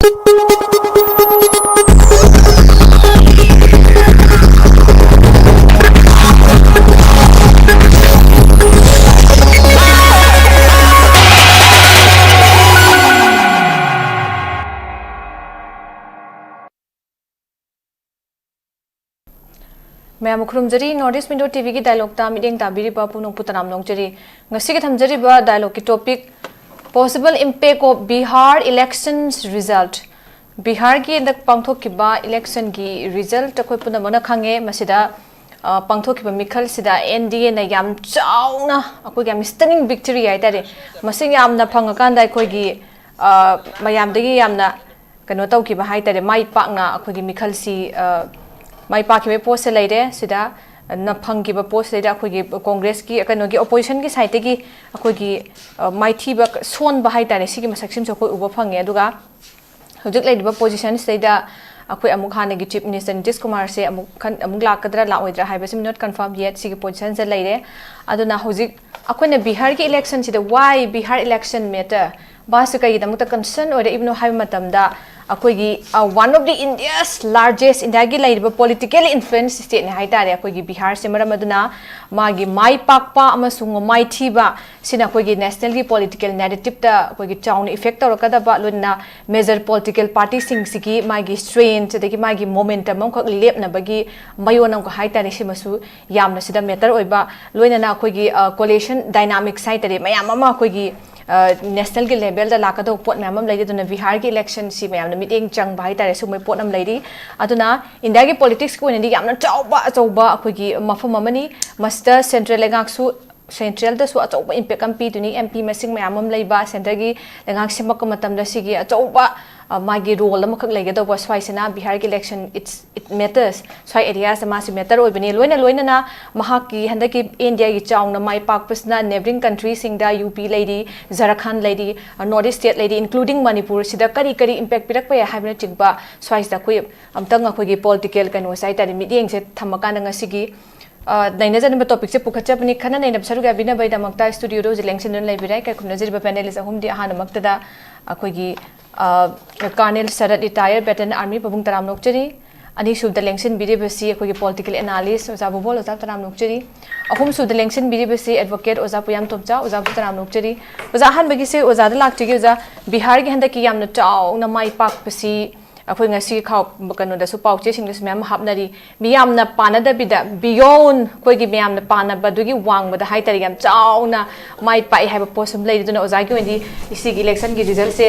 मैं मुखरुमजरी north east window TV की dialogue ता मीटिंग ताबीरिबा पुनों पुतनाम नोंगजरी ngasi के थमजरीबा डायलॉग की topic possible impact of Bihar elections result Bihar की अंदर पांगथोकिबा इलेक्शन की रिजल्ट अखोय पुनमना खंगे मसिदा पांगथोकिबा मिखल सिदा एनडीए ना याम चाउना अखोय याम स्टनिंग विक्ट्री आइतारे मसिंग यामना फंगकांदा अखोय की मयामदगी यामना कनो तौकिबा हाइतारे माइ पाकना अखोय की मिखल सी माइ पाखिबे पोस्ट लेरे सिदा न फंगिबा पोस्ट लेदा अखोगी कांग्रेस की कनोगी ओपोजिशन की साइड की अखोगी माइथीबा सोन बहाय तारे सिगी मसक्सिम सो उबा फंगे अदुगा हुजुक लेदिबा पोजिशन सेदा अखोय अमुक हानेगी चीफ मिनिस्टर नीतीश कुमार से अमुक लाकदरा लाओइद्रा हाइबसिम नॉट कंफर्म येट सिगी पोजिशन से लेरे अदुना हुजुक अखोयने बिहार की इलेक्शन सिदा व्हाई बिहार इलेक्शन मैटर बास कई दमुता कंसर्न ओरे इब्नो हाइब मतमदा अखोगी one of the India's largest India की लाइब पॉलिटिकल इन्फ्लुएंस स्टेट ने हाइतारे अखोगी बिहार से मरम अदुना मागी माइ पाकपा अमसुंग माइथीबा सिना अखोगी नेशनल की पॉलिटिकल नैरेटिव ता अखोगी चाउन इफेक्ट तौरकदबा लोना मेजर पॉलिटिकल पार्टी सिंग सिगी मागी स्ट्रेन सेदगी मागी मोमेंटम अमखक लेपनबगी मयोन अमक हाइतारे सिमसु यामना सिदा मैटर ओइबा लोइना अखोगी कोलेशन डायनामिक्स हाइतारे मयाम अमा अखोगी नेशनल के लेवल दा लाकदो पोट मैम लेदुना बिहार की इलेक्शन सी मैम मीटिंग चंग भाई तारे सुमै पोट अम लेदी अदुना इंडिया की पॉलिटिक्स को नेदी यामना चौबा चौबा अखोगी मफम अमनी मस्टर सेंट्रल लेगाक्सु सेंट्रल दसु अचौबा इम्पैक्ट अम पीदुनी एमपी मसिंग मैम अम लेबा सेंटर की लेगाक सिमक मतम दसिगी अचौबा मागी रोल अमखक लेगदो स्वाइसना बिहार की इलेक्शन इट मैटर्स स्वाइ एरिया से मासी मैटर ओइबनी लोइना लोइना महाकी हंदकी इंडिया की चाउना माइ पाकपसना नेबरिंग कंट्री सिंगदा यूपी लेडी झारखंड लेडी नॉर्थ ईस्ट स्टेट लेडी इंक्लूडिंग मनपुर सिदा करी करी इम्पैक्ट पिरकपय हाइबना चिगबा स्वाइसदा खोय अमतंग अखोगी पॉलिटिकल कनो साइतारि मीटिंग से थमकान ngasi नैनजन टॉपिक से पुखचबनी खना नैन सरुग अबिनबैदमक्ता स्टूडियो जिलेंसन लेबिराय कैखुमनजरिबा पैनलिस्ट अहुमदी अहानमक्तदा अखोगी colonel Sarat retired veteran army पबुंग तराम नोकचरी अनीसुबद लेंसन बिरिबसी अखोगी पॉलिटिकल एनालिस्ट ओजा बुभोल ओजा तराम नोकचरी अहुमसुबद लेंसन बिरिबसी एडवोकेट ओजा पुयाम तोमचा ओजा तराम नोकचरी ओजा हनबगी से ओजा द लाक्चगी ओजा बिहार की हंदकी यामना चाउना माइ पाकपसी अखोई ngasi खाव कनो दसु पाउचे सिंगस मैम हापनरी मियामना पानदबिदा बियोन कोइगी मियामना पानबदुगी वांगबदा हाइतरी याम चाउना माइ पाइ हाइबा पोसम लेदुना ओजागी वेंदी इसिगी इलेक्शन की रिजल्ट से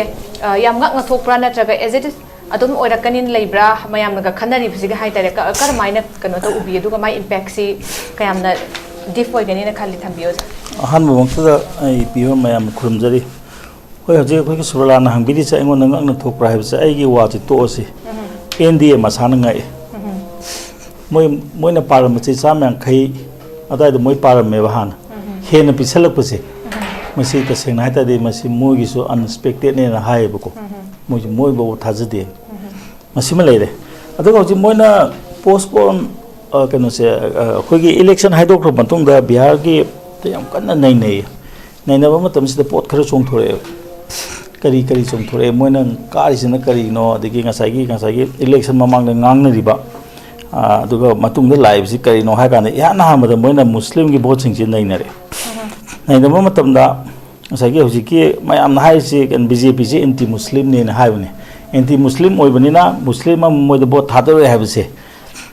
याम गक नथोकप्रा नत्रगा एज इट इज अदुम ओइरकनिन लेब्रा मयामना खनरी फिसिगा हाइतरी करमाइना कनो तो उबि दुगा माइ इम्पैक्ट सी कयामना डिफ ओइगनी न खाली थंबियो अहन ममक्तदा आई पियो मयाम खुरमजरी होय हजे अखोई सुरला ना हंबिदि चा इंगोन नंगन थोकप्रा हाइबसे आइगी वाची तोसी एनडीए मसाना ngai मोइना पारम चे चाम्यां खै अदाइद मोइ पारम मे बहान हेन पिसलकपसे मसी तसेंग नाइतादि मसी मोगिसु अनएक्सपेक्टेड ने हाइबको मोइ बो थाजदे मसी म लेरे अदो हजि मोइना पोस्टपोन कनो से अखोगी इलेक्शन हाइदोक्र मतुंग दा बिहार की याम कन्ना नैनबा मतम से पोट खर चोंथोरे करी करी चोंथोरे मोइना कारिसना करिनो अदगी ngसाई इलेक्शन ममांग ngangnariba aduga matungda live si karino ha kana ya na hamada moina muslim ki vote sing nainare nainaba matamda ngsaigi hojiki mayam na hai si kan bjp si anti muslim ne na haibne anti muslim oibanina muslim moida vote thadore haibse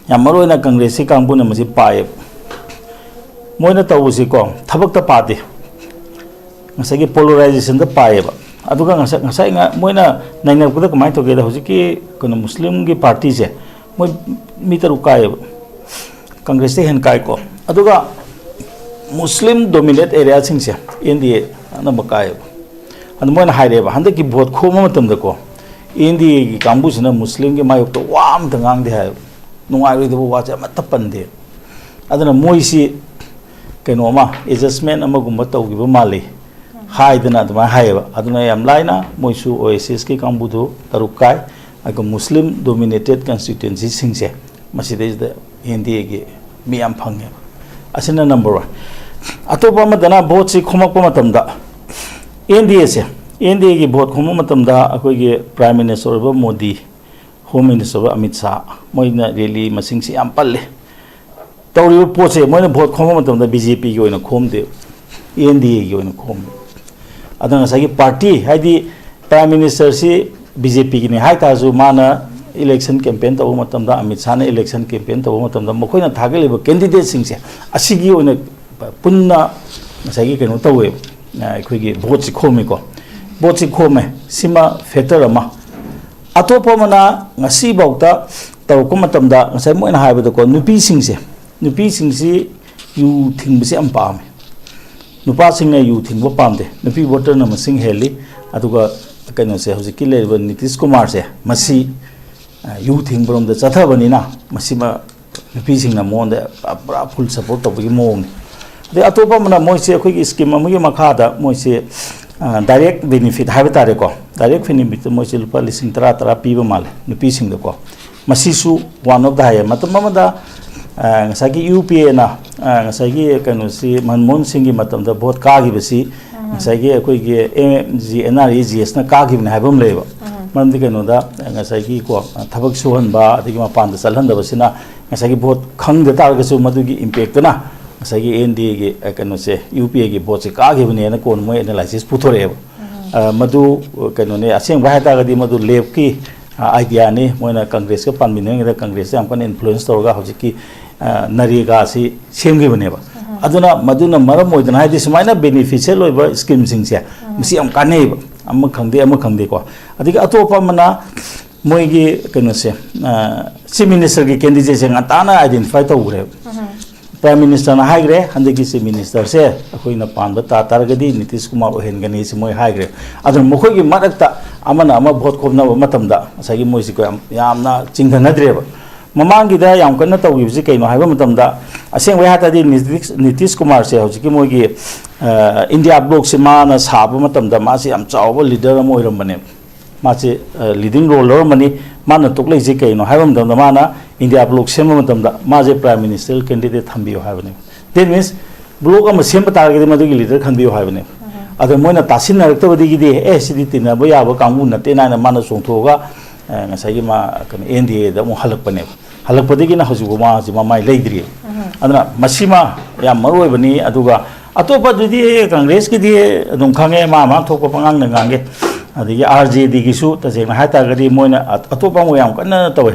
yamaroi na congress si kangbu na masi pae moina tawusi ko thabak ta pade ngsaigi polarization da pae ba aduga ngasa moina nainab kuda kamai to geda hojiki kono muslim ki party se moi mitaru kai congress se hen kai ko aduga muslim dominate area sing se india na bakai and moina haire ba hande ki vote khoma matam da ko india ki kambu sina muslim ki mayok to wam dangang de ha nungai ri do wa cha matapan de adana moi si keno ma adjustment amagumba tawgiba mali haidana dama haiba aduna yam laina moisu oasis ki kambudu tarukai aga muslim dominated constituency singse maside is the hindi gi miyam phange asina number 1 atopa madana vote si khomakpa matamda NDA se NDA की vote khom matamda akoi ge Prime Minister ba Modi, Home Minister ba Amit Shah, moina really masing si ampalle. Tawri poche moina vote khom matamda BJP gi oina khom de, NDA gi oina khom. Adana sagi party haidi Prime Minister si BJP gi ne hai ta zu mana election campaign tawu matamda Amit Shah na election campaign tawu matamda mokoina thagale ba candidate sing se asigi oina punna sagi kenu tawe akoi ge vote si khomi ko. Bochi khome sima factor ama atopa mana ngasi bauta taw ko matamda ngasai moina haibada ko nupi singse yu thingbse am pam nupa singna yu thingbo pamde nupi voter na masing heli aduga kaino se hojiki level Nitish Kumar se masi yu thingbrom da chathabani na masima nupi singna monde pura full support to bi mom de atopa mana moise khoi gi scheme amagi makhada moise direct benefit haibitare ko direct benefit moise lupa lising tara piba male nupi sing de ko masisu one of the high matamada ngasagi UPA na ngasagi kanu si Manmohan Singh gi matamda bot ka gi basi ngasagi akoi gi GNREGS na ka gi na haibam leba mamdi kanu da ngasagi ko thabak suhan ba adigi ma panda salhan da basina ngasagi bot khang de tar ga su madugi impact na ngasagi NDA gi kanu se UPA gi bot se ka gi bne na kon moi analysis puthore madu kanu ne aseng ba ta ga di madu leb ki idea ni moina Congress ka panmine da Congress am kan influence torga hojiki nariga si semgi bne ba aduna maduna maram moidana haidi sumaina beneficial oiba scheme sing se misi am kanei ba am khangde ko adiga atopa mana moigi kanu se chief minister gi candidate sing atana identify to ure Prime Minister na haigre handegi chief minister se akoina panba ta targadi Nitish Kumar ohen gani si moi haigre adun mokoi gi marakta amana ama vote khobna matamda asagi moi si ko yamna chingthana dreba mamang gi da yam kana tawi si kaino haiba matamda aseng wai hata di Nitish Kumar se hojiki moi gi India bloc se mana saba matamda ma si am chawba leader am oiram bane ma si leading role mani mana toklei ji kaino haiba matamda mana India bloc sema matamda ma je Prime Minister candidate thambiyo haibane that means bloc am sem target madugi leader khanbiyo haibane ado moina tasin naraktabadi gi de sidi tina ba yaba kangu nate na mana songthoga ngasai ma kan NDA da mo halakpane halakpadi na hoju ma ji ma mai leidri adana masima ya maroi bani aduga atopa dudi Congress ki di adum khange ma thokpa pangang na ngange adigi RJD gi su ta je na hata gadi moina atopa mo yam kana tawe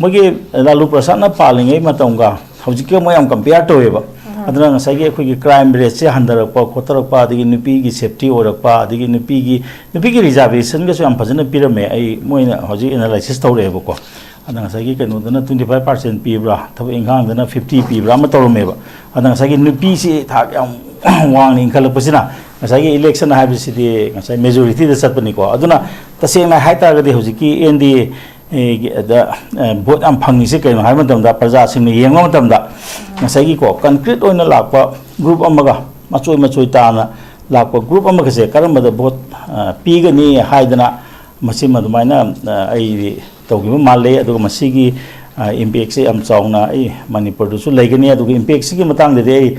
mogi Lalu Prasad na palingai matonga hojiki mo yam compare toeba adana ngasai gi khoi crime rate se handarakpa khotarakpa adigi nupi gi safety orakpa adigi nupi gi reservation ga su am phajana pirame ai moina hoji analysis tawreba ko adana ngasai gi kanu dana 25% pibra thab ingang dana 50 pibra ma tawromeba adana ngasai gi nupi si thak yam wang khala pasina ngasai gi election ha bi si di ngasai majority da satpani ko aduna tasena haita ga de hojiki NDA da vote am phangni se kaino haima damda praja singni yenga matamda ngasai ko concrete oina lakpa group amaga machoi ta lakpa group amaga se karamba da vote pigani haidana masi madumaina ai tawgiba male aduga masigi impact se am chauna ai manipur du su leigani aduga impact sigi matang de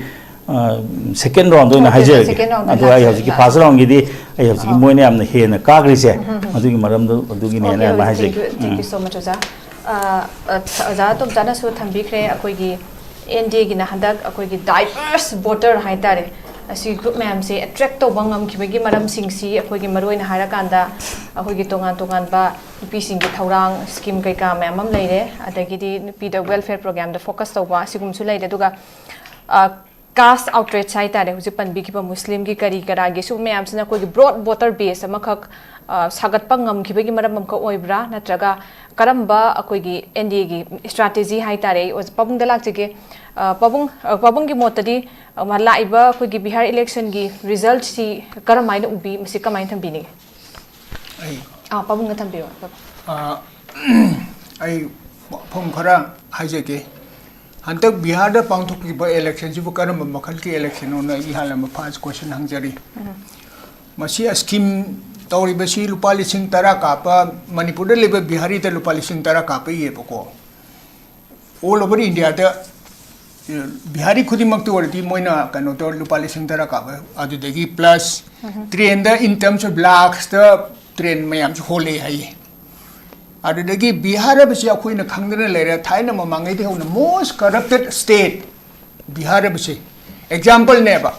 second round oina hajer adu ai hojiki first round gi di ai hojiki moine amna hena kagri se adugi maram adugi ne na hajer thank you so much oza oza tom chana su thambi khre akoi gi NDA gi na handak akoi gi diverse voter haitare asi group ma'am se attract to bangam khibagi maram sing si akoi gi maroi na hara kanda akoi gi tongan ba nupi sing gi thaurang scheme kai ka ma'am am leire adagi di nupi da welfare program da focus to ba sigum su leire duga caste outrage haitare huji panbi ki ba muslim gi kari kara gi su ma'am sina koi gi broad voter base amakak sagat pangam khibagi maram am ka oibra natraga karamba akoi gi NDA gi strategy haitare os pabung dalak jige pabung gi motadi malaiba akoi gi Bihar election gi result si karamai na ubi misi kamai thambi ni ai pabung na thambi ai phong khara haije ke hantak Bihar da pangthok ki ba election ji bu karam makhal ki election ona i halam first question hangjari masi scheme tawri basi lupa lising tara kapa manipur da lebe Bihari ta lupa lising tara kapa ye bako all over India da Bihari khudimang tu ordi moina kano to lupa lising tara ka adu degi plus train da in terms of lakhs the train mayam chu hole hai adu degi Bihar ba sia khoi na khangdana lere thaina ma mangai de hona most corrupted state Bihar ba se example ne ba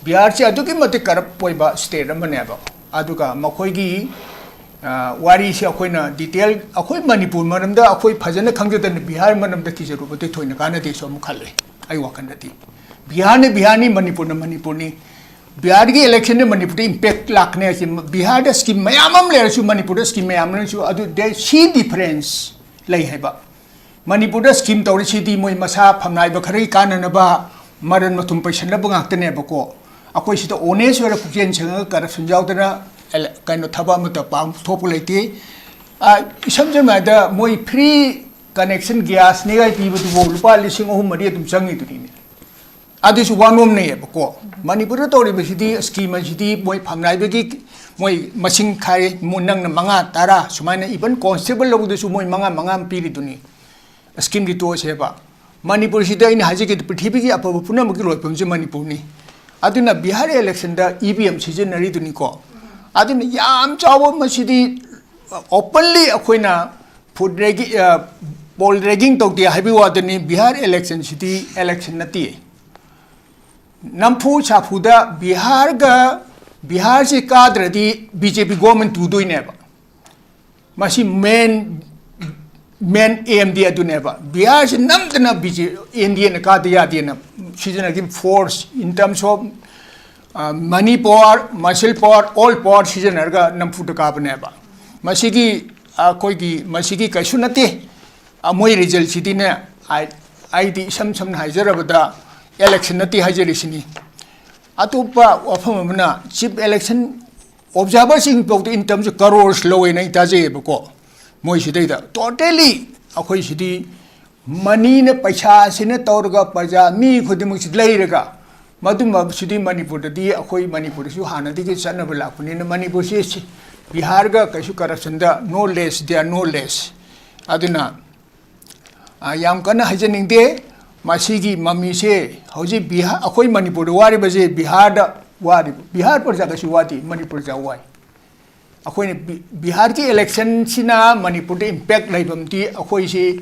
Bihar se adu ki mate corrupt poi ba state ma ne ba adu ka makhoi gi wari se khoi na detail akhoi manipur manam da akhoi phajana khangde da Bihar manam da ki jaru bote thoina kana de so mu khale ai wakan da ti Bihar ni manipur ni Bihar ki election ne manipur impact lakne si Bihar da scheme mayamam le su manipur da scheme mayam ne su adu de si difference lai hai ba manipur da scheme tawri si di moi masa phamnai ba khari kana na ba maran mathum paisa na ba ngak ne ba ko akhoi si to honest wara pukjen chang corruption jaw da kind of thaba mata pam thopu leiti samjama da moi free connection gas ne ga pi bu du lupa lising ohum mari dum changi tu ni adu su wanom ne ba ko manipur to ri ba sidi scheme sidi moi phamnai ba gi moi masing khai munang na manga tara sumaina even constable lo du su moi manga pi ri du ni scheme gi to se ba manipur sida in haji gi prithvi gi apa puna mu gi roi pam je manipur ni aduna Bihar election da EVM season du ni ko aduna yam chawo masidi openly akoina food poll ragging to dia habi wa dani Bihar election city election nati nampu chapu da Bihar se kadradi BJP government tu doi ne ba masi main AMD adune ba Bihar se namdana BJP Indian ka dia na season again force in terms of money power, muscle power, all power season erga nampu to kabane ba. Masigi koi ki masigi kaishu nati moi result sidi ne I di sam na hajar abada election nati hajar isini. Atupa wafam mana chief election observer sing poked in terms of crores low in itaje bako moi sidi da totally akoi sidi money ne paisa sine torga paja mi khudimuk sidlai rega maduma sidi manipur di akhoi manipur su hana di ke chana bala kuni na manipur se Bihar ga kaisu corruption da no less they are no less aduna yam kana hajaning de masigi mami se hoji Bihar akhoi manipur wari baje Bihar da wari Bihar par jaga su wati manipur ja wai akhoi ne Bihar ki election sina manipur de impact laibam ti akhoi se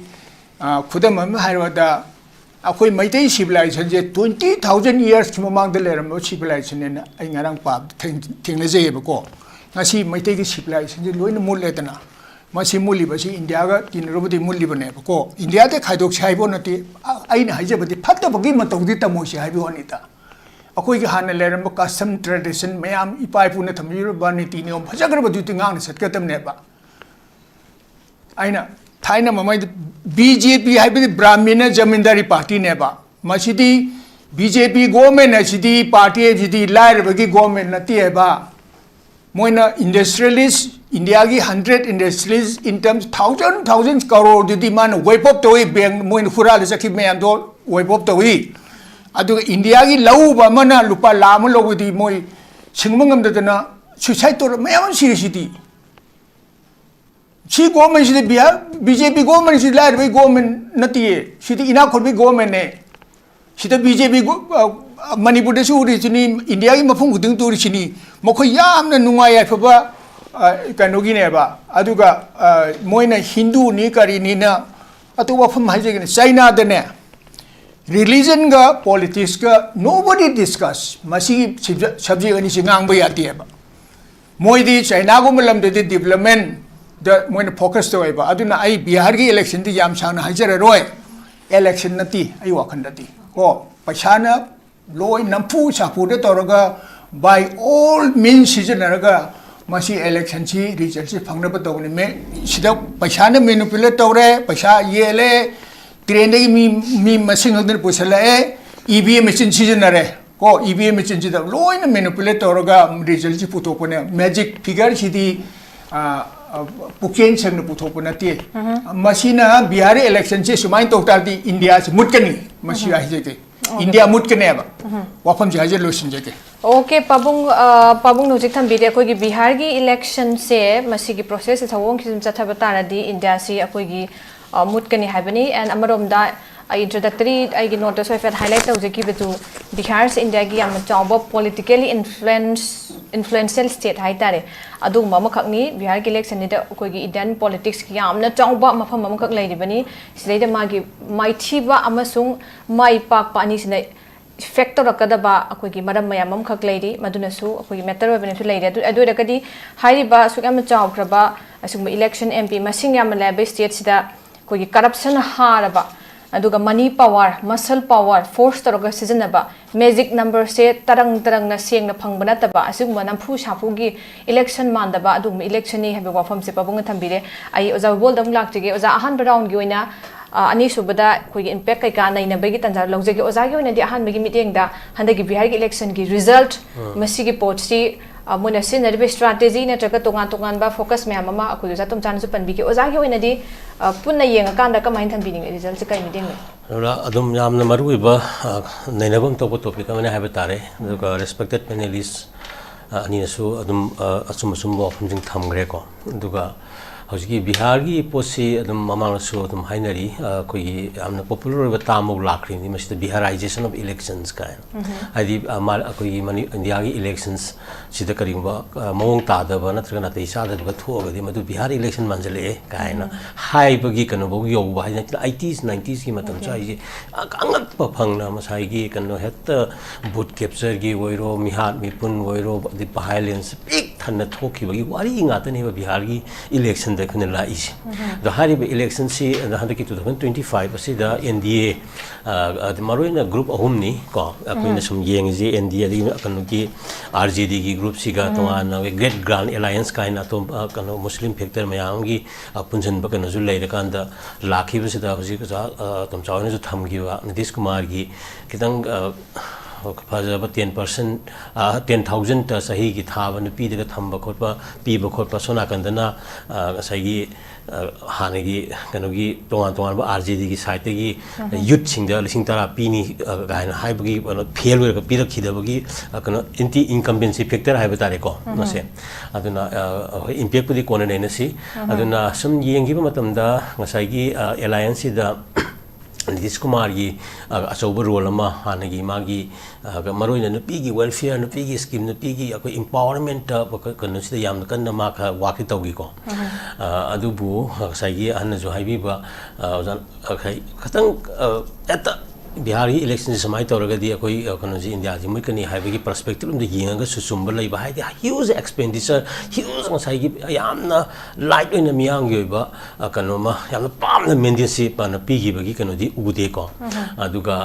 khudam am hairwada akhoi maitai civilization je 20,000 years ki mamang de leram civilization ne ai ngarang pa thingna je ba ko ngasi maitai ki civilization je loina mul letana masi muli ba si India ga tin robodi muli ba ne ba ko India te khaidok sai bo nati ai na haije ba di phatta ba gi ma tawdi ta mo si hai bo ni ta akhoi ki han leram custom tradition mayam ipai pu na thami ba ni ti ne phajagar ba du ti ngang ne sat ka tam ne ba aina Thaina mamai BJP hai bi Brahmina Jamindari party ne ba masidi BJP government asidi party asidi lair bagi government nati hai ba moina industrialist India gi 100 industrialists in terms thousands crore di man wipe up to bank moina khura le sakhi me ando wipe up to adu India gi lau ba mana lupa lam lo di moi singmangam da na suicide to mayam sidi si government si Bihar BJP government si lair by government nati si ina khorbi government ne si BJP Manipur de su ri chini India gi mafung guding tu ri chini mokho yam na nungai ya phaba kanogi ne ba aduga moina Hindu ni kari ni na atu wafam haje ne China de ne religion ga politics ga nobody discuss masi subject ani singang ba yati ba moi di China go malam de development the when focus to ba aduna ai Bihar gi election di yam sang na hajara roi election nati ai wakan dati ko paisana loi nampu chapu de toraga by all means sijanaraga masi election si result si phangna ba tawni me sida paisana manipulate tawre paisa yele train de mi masing hadir pusala EVM machine sijanare ko EVM machine si da loi na manipulate toraga result si puto ko ne magic figure si di Pukian sang na puto po natin. Masina Bihar election si sumain total di India si mutkani masih aja ke. India mutkani apa? Wafam jahaja losin je ke. Okay, pabung nujik tham bide koi ki Bihar ki election se masih ki proses se thawong ki jatha batana di India si koi ki mutkani habani and amarom da introductory I note so if highlight to ki betu Bihar se India gi am chawba politically influential state hai tare adu mama khakni Bihar ki election ni da koi gi Indian politics ki amna chawba mafam mama khak lai ribani sidai da magi maithi ba amasung mai pak pa ani sinai factor rakadaba akoi gi maram mayam am khak lairi maduna su akoi gi matter webin su lairi adu da kadi hairi ba su am chaw kraba asum election MP masing yam lab state sida koi gi corruption haraba aduga money power muscle power force toroga sijanaba magic number se tarang na seng na phangbana taba asum manam phu shapu gi election mandaba adu election ni habe wafam se pabung thambire ai oza bol dam lak tige oza ahan round gi oina ani subada koi impact kai ka nai na bagi tanjar logje gi oza gi oina di ahan bagi meeting da handagi Bihar gi election gi result masi gi pot si muna sin na strategy na traka tongan ba focus me ama akoi za tomcha na su panbi gi oza gi oina di punna yenga kanda ka main thambi ni result se kai meeting me ora adum yamna maru ba nainabam to topic amane have tare the respected panelists ani su adum asum bo phumjing thamgre ko duga hojiki Bihar gi posi adum mamang su adum hainari koi amna popular ba tamu lakri ni masti Biharization of elections ka adi amal koi mani India gi elections sida karingba mawong ta da ba natraga na te sa da ba thuoga di madu Bihar election manjale kaina hai bagi kanu bo yo ba haina 80s 90s gi matam cha ji angak pa phangna masai gi kanu hetta boot capture gi oiro mihat mipun oiro di violence big thanna thoki bagi wari nga ta ne ba Bihar gi election da kun la is the hari ba election si the 2025 asi da NDA the maroina group ahumni ko apina sum yeng ji NDA di kanu gi RJD gi group siga to an great grand alliance kaina to kanu muslim factor mayam gi punjan ba kanu zu leira kanda lakhi ba sida hoji ka tom chawna ju tham gi wa Nitish Kumar gi kitang fazaba 10% 10,000 ta sahi gi thaba nu pi daga thamba khotpa pi ba khotpa sona kandana sahi hanagi kanogi tongan ba RJD gi site gi youth singda lising tara pi ni gaina haibagi fail wer ga pi rakhidabagi kano anti incumbency factor haiba tare ko nase aduna impact pudi kona ne si aduna sum yengi ba matamda ngasai gi alliance da Nitish Kumar gi achauba role ama hanagi magi maroina nupi gi welfare nupi gi scheme nupi gi akoi empowerment kanu sida yamna kanna ma kha waki tawgi ko adubu sai gi anna jo haibi ba khatang eta Bihar gi election samai tawraga di akoi kanu ji India ji mukani haibi gi perspective um de yenga su sumba lai ba hai huge expenditure huge ngasai gi yamna light oina miyang gi ba kanu ma yamna pamna mendency pa na pi gi ba gi kanu di ude ko aduga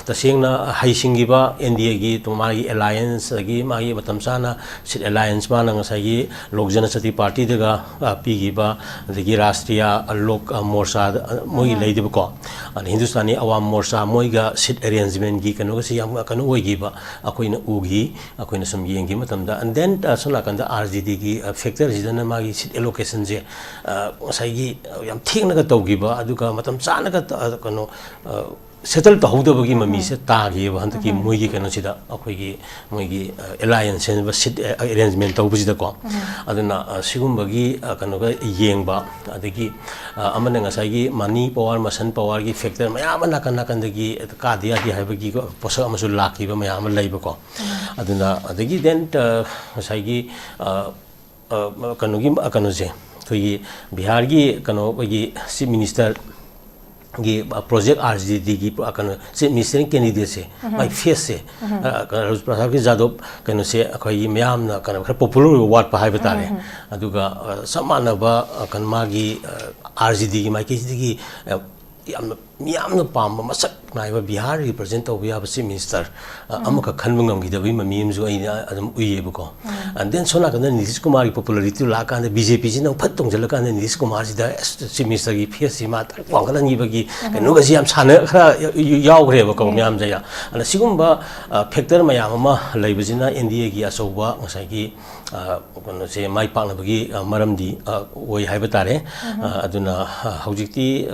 tasengna haising gi ba India gi tumari alliance gi ma gi matam sana sit alliance ma na ngasai gi lok janashakti party daga pi gi ba gi rashtriya lok morcha moi lei de ko an hindustani awam morcha moi ga sit arrangement gi kanu si yam kanu oi gi ba akoina ugi akoina sum yengi matamda and then sona kanda RGD gi factor jidana ma gi sit allocation je sai gi yam thingna ga tawgi ba aduga matam chana ga kanu settle to hauda bagi mami se ta gi ba hanta ki moi gi kanu sida akoi gi moi gi alliance ba sit arrangement taw bujida ko aduna sigum bagi kanu ga yeng ba adagi amana nga sai gi money power masan power gi factor mayam nakan dagi ka dia di hai bagi ko posa amasu laki ba mayam lai ba ko aduna adagi then sai gi kanu gi kanu je to gi Bihar gi kanu gi chief minister gi project RGD gi kanu chief minister candidate se my face se Prasad gi Jadov kanu se akhoi mayam na kanu popular word pa hai batare aduga samana ba kan magi RGD gi my case gi yamna pamba masak naiba Bihar represent of ya chief minister amaka khanbungam gi dabi mamim ju ai adum uye buko and then sona kan Nitish Kumar gi popularity la kan BJP ji na phat tong jala kan Nitish Kumar ji da chief minister gi face ma ta kwang kan ni bagi kanu ga siam sana khara yaw gre ba ko myam ja ya ana sigum ba factor mayam ma laibajina India gi asoba ngasai gi kono se mai pak na bagi maram di oi haiba tare aduna haujikti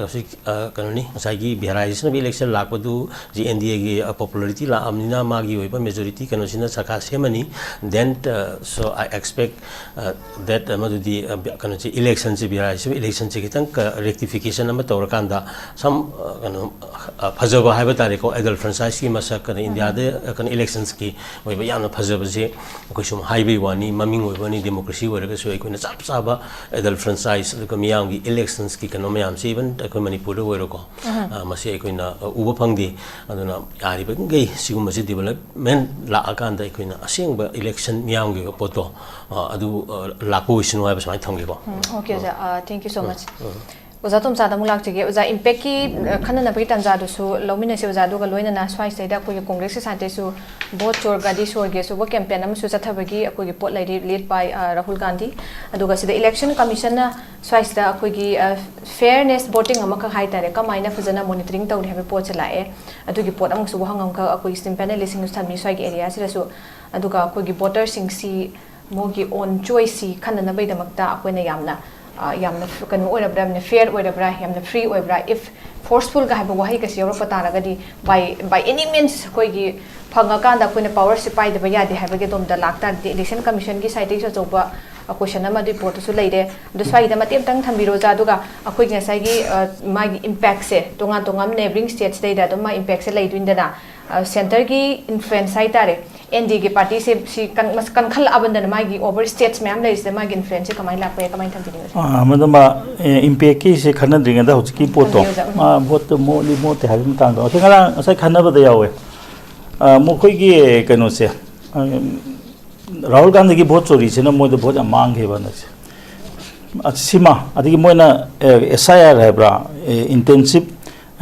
kanu ni ngasai की Bihar election लापदु जी NDA की popularity ला अमनिना मागी होइबा majority कनोसिना सरकार सेमनी then so I expect that मदुदी कनोसी इलेक्शन से बिहार इलेक्शन से खितंग रेक्टिफिकेशन अमा तौरकांदा सम कनो फजबा हाइबा तारेको एडल फ्रेंचाइज की मसक कन इंडिया दे कन इलेक्शंस की होइबा याना फजबसे कोइसुम हाइबे वानी ममिंग होइबानी डेमोक्रेसी होइरगसु अइकोना चाप चाबा एडल फ्रेंचाइज अदुगा मियाम की इलेक्शंस की कनो मियाम से इवन अखोय मणिपुर दे होइरको मसे अइकोना उबा फंगदी अदुना यारिबा गई सिगुमसे डेवलपमेंट ला अकांदा अइकोना असेंगबा इलेक्शन मियाम की पोतो अदु लापोइसनु हाइबा समाय थंगेको ओके ओजा थैंक यू सो मच ओजा तुमचा दा मुलाक जगे ओजा इम्पैक्ट की खनना बगी तंजा दुसु लौमिना से ओजा दुगा लोइना ना स्वाइ सैदा कोइ कांग्रेस के साथे सु बोट चोर गादी सोर गे सु वो कैंपेन अम सु चथबगी कोइ पोट लाइदि लीड बाय राहुल गांधी अदुगा सिदा इलेक्शन कमीशन ना स्वाइ सदा कोइ फेयरनेस वोटिंग अमक हाइ तारे कमाइना फजना मॉनिटरिंग तौरि हबे पोट चलाए अदुगी पोट अमक सु हंगम का कोइ सिम पैनलिस्ट सिंग थमी स्वाइ के एरिया सिरसु अदुगा कोइ वोटर सिंग सी मोगी ओन चॉइस सी खनना बैदमक्ता अकोइना यामना यामना कनो ओइरब्रा ने फेयर ओइरब्रा यामना फ्री ओइरब्रा इफ फोर्सफुल का हाइबो वहाई कसी योरो पतारगदी बाय एनी मीन्स कोइगी फंगाकांदा कोइना पावर से पाइदबा यादे हाइबगे दोमदा लाक्ता इलेक्शन कमीशन की साइड से चौबा क्वेश्चन अमा रिपोर्ट सु लेदे दु स्वाइदा मतेम तंग थंबिरो जा दुगा अखोइ नसाइगी मागी इम्पैक्ट से तोंगा तोंगाम नेबरिंग स्टेट्स देदा दो मा इम्पैक्ट से लेदुइंदना सेंटर की इन्फ्लुएंस हाइ तारे एनडी के पार्टी से सी कनखल अबंदन मागी ओवर स्टेट्स मैम ले इस मागी इन्फ्लुएंस से कमाई लापे कमाई थंबिनि मदमा इम्पैक्ट की से खनद्रिंगदा हुजकी पोतो वोट मोली मोते हाबि तांग दो थेंगला असै खनबदा यावे मोखोइगी कनो से राहुल गांधी की वोट चोरी से ना मोद वोट मांगे बना सीमा अदि मोना एसआईआर है ब्रा इंटेंसिव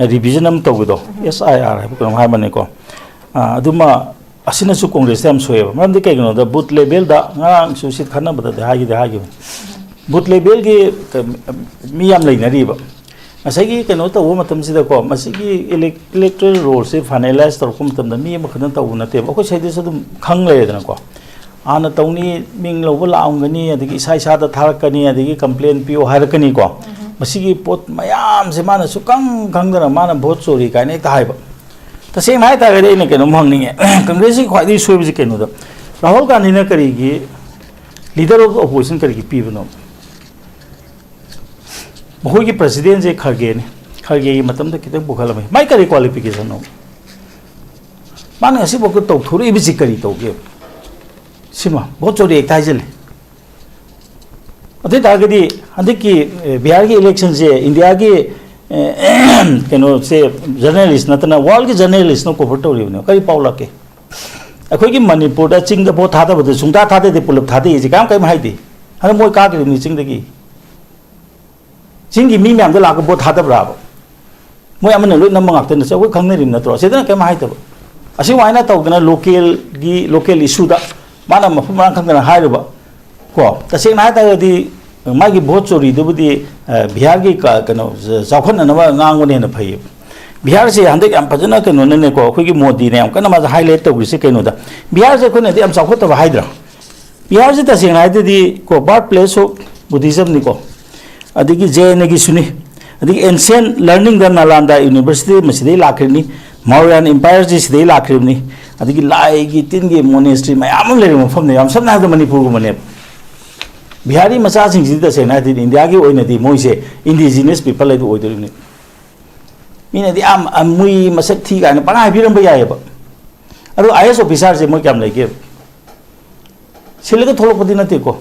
रिविजन हम तौगदो एसआईआर है कम हाय बने को अदुमा असिनसु कांग्रेस हम सोएब मरमदि कइगनो द बूथ लेवल दा ngang सुसित खन्ना बदा हागी बूथ लेवल की मी याम लेनरीब असैगी कनो तव मतम सिदा को मसिगी इलेक्टोरल रोल से फाइनलाइज तौरको मतम मी मखन तव नते अखो सैदे सदुम खंग लेदना को आना तौनी मिंग लोब लाउंगनी अदगी इसा इसा दा थारकनी अदगी कंप्लेन पियो हारकनी को मसिगी पोत मयाम से माना सुकंग खंगदना माना भोट चोरी काने एक हाइब तसेंग हाय तागदे ने केनो मंगनिंगे कांग्रेस की ख्वाइदी सोइबजे केनो द राहुल गांधी ने करीगी लीडर ऑफ ऑपोजिशन करीगी पीबनो मखोई की प्रेसिडेंट जे खरगे की मतम द कितन बुखलमे माय करी क्वालिफिकेशन नो माने असी बक तो थोरी बिजि करी तोगे सिमा बहुत चोरी एक थाइजले अते तागदी हंदे की बिहार की इलेक्शन से इंडिया की केनो से जर्नलिस्ट नतना वर्ल्ड की जर्नलिस्ट नो कवर तोरिबनो करी पाउला के अखोई की मणिपुर दा चिंग द बो थादा बद सुंता थादे दे पुलप थादे जे काम कई हाइदे हन मोय का के नि चिंग दगी चिंग की मी मैम द लाक बो थादा ब्राब मोय अमन लोय नम ngakten से अखोई खंगने रिम नत्रो सेदना कई हाइदब असी वाइना तौदना लोकल इशू दा माना मफुमा खंगना हाइरबा को तसे ना तागदी मागी भोट चोरी दुबदी बिहार की कनो जाखन नबा nganगने न फै बिहार से हंदे हम फजना कनो ने को अखोई की मोदी ने हम कना मा हाइलाइट तौगी से कनो दा बिहार से कोने दे हम जाखत बा हाइद्रा बिहार से तसे ना हाइददी को बर्थ प्लेस ऑफ बुद्धिज्म नि को अदिगी जेने की सुनी अदिगी एंशियंट लर्निंग द नालंदा यूनिवर्सिटी मसिदे लाखरनी मौर्यन एम्पायर जी सिदे लाखरनी अदिगी लाई की तिन की मोनेस्ट्री मयाम लेरे मफम ने हम सबना मणिपुर को मने बिहारी मचा सिंग जी से ना इंडिया की ओइनदी मोइसे इंडिजिनियस पीपल लेदो ओइदोनी मीना दी आम मुई मसक थी गाने पना हाइबिरम बया याब अदो आईएएस ऑफिसर से मोय काम लेके सिलग थोलपदि नते को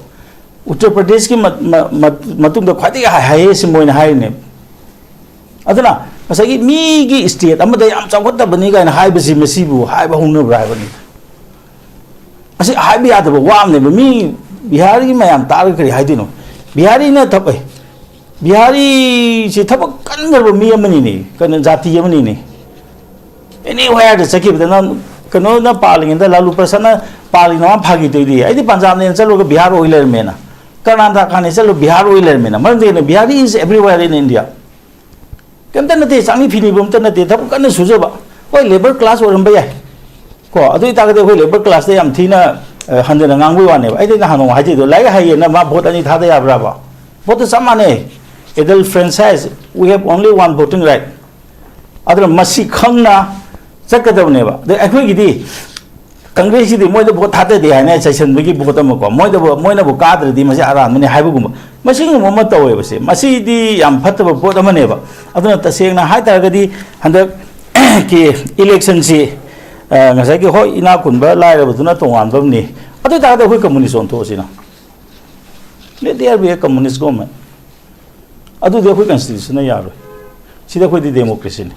उत्तर प्रदेश की मतुंग द ख्वादी हाईएस्ट मोइना हाइने अदना मसगी मी की स्टेट अमदा याम चावत बनी गाने हाइबसी मसीबु हाइबा हुनु ब्राइबनी असे हाइबि यादब वामने मी बिहारी मैम तार करी हाइदिनो बिहारी ने थप बिहारी से थप कनगरब मी अमनी ने कन जाति अमनी ने any where the Saqib the कनो न पालिंग द लालू प्रसन्न पालिंग न फागी तोदी आइदि पंजाब ने चलो बिहार ओइलर मेना कर्नाटक ने चलो बिहार ओइलर मेना मन दे Bihari is everywhere in India केमत नते चांगी फिनी बम त नते थप कन सुजबा ओइ लेबर क्लास ओरम बया को अदुइ तागदे ओइ labour class they yam थीना हंदन ngangu wane ba aidina hanu haji do lai haye na ma vote ani thada ya bra ba vote samane adult franchise we have only one voting right adra masi khangna chakadabneba de akhoi gidi Congress di moi da vote thate de haina session bagi vote ma ko moi na bu kadre di masi ara mani haibu gum masi ngum ma tawe base masi di yam phataba vote amane ba aduna taseng na hai tar gadi handa ki election si ngasai ki hoi ina kun ba lai ra butuna tongan bam ni adu ta da hoi communist on to sina let there be a communist government adu de hoi constitution na yaro sida hoi di democracy ni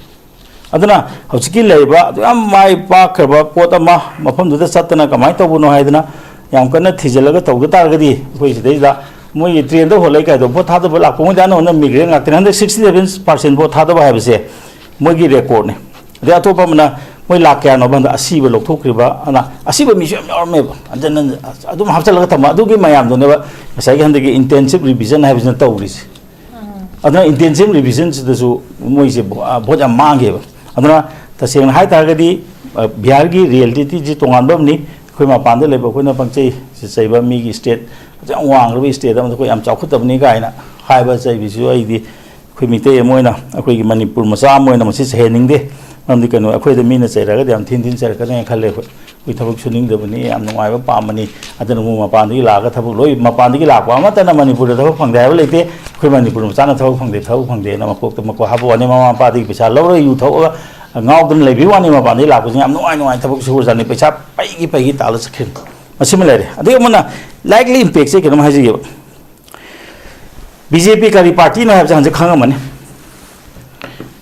aduna hauski leiba am mai pa khaba pot ama mafam du da satna kamai to buno haidna yam kana thijalaga to tar gadi hoi sidai da moi train da holai ka do bo tha da ba la ko da no na migre ngak 67% bo tha da ba habse moi gi record ne de atopa mana moi la kya no banda asiba lok thokriba ana asiba mi sham yor me adana adum hapchalaga tama adu gi mayam do ne ba sai gi hande gi intensive revision ha bisan tawris adana intensive revision da su moi se boja mange ba adana taseng hai ta gadi Bihar gi reality ji tongan bam ni khoi ma pan de le ba khoi na pangchei se sai ba mi gi state jang wang ri state da khoi am chau khut tab ni ga ina hai ba chai bi su ai di khoi mi te moi na khoi gi manipur ma sa moi na ma si se ning de nam di kanu khoi da mi na chai ra ga dam thin chai ka ne khale khoi thabuk suning de bani am ngai ba pa mani adana mu ma pan di la ga thabuk loi ma pan di la kwa ma ta na manipur da thabuk phang dai ba leite khoi manipur ma sa na thabuk phang de na ma kok ta ma ko ha bo ne ma pa di pisa lo ro yu tho ngau dun lei bi wani ma ban dei la ko jam noi thabuk su jan ni paisa pai gi ta la sakhin asim le re adu mana likely impact se kenam haji ge BJP kari party na jan je khanga mane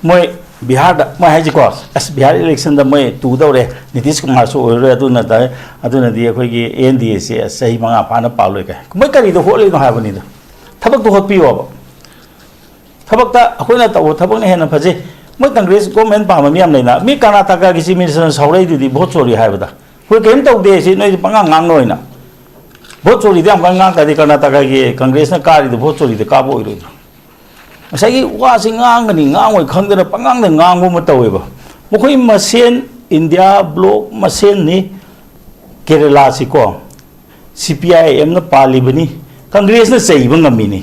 moi Bihar da moi haji ko as Bihar election da moi tu da re Nitish Kumar so ore adu na di khoi gi NDA se sahi manga pa na pa loi ka moi kari do hole no ha bani da thabak do hot pi wa thabak ta akoi na ta thabak ne he na phaje moi Congress government pa ma miam leina mi Karnataka gi minister saurai di vote chori ha ba da khoi kem tau de si noi panga ngang noi na vote chori de am ngang ka di Karnataka gi Congress na kari di vote chori de ka bo iro sai gi wa sing ngang ni ngang oi khang de pangang de ngang bo ma tawe ba mo khoi masen India block masen ni Kerala si ko CPIM na pali bani Congress na sei ba ngami ni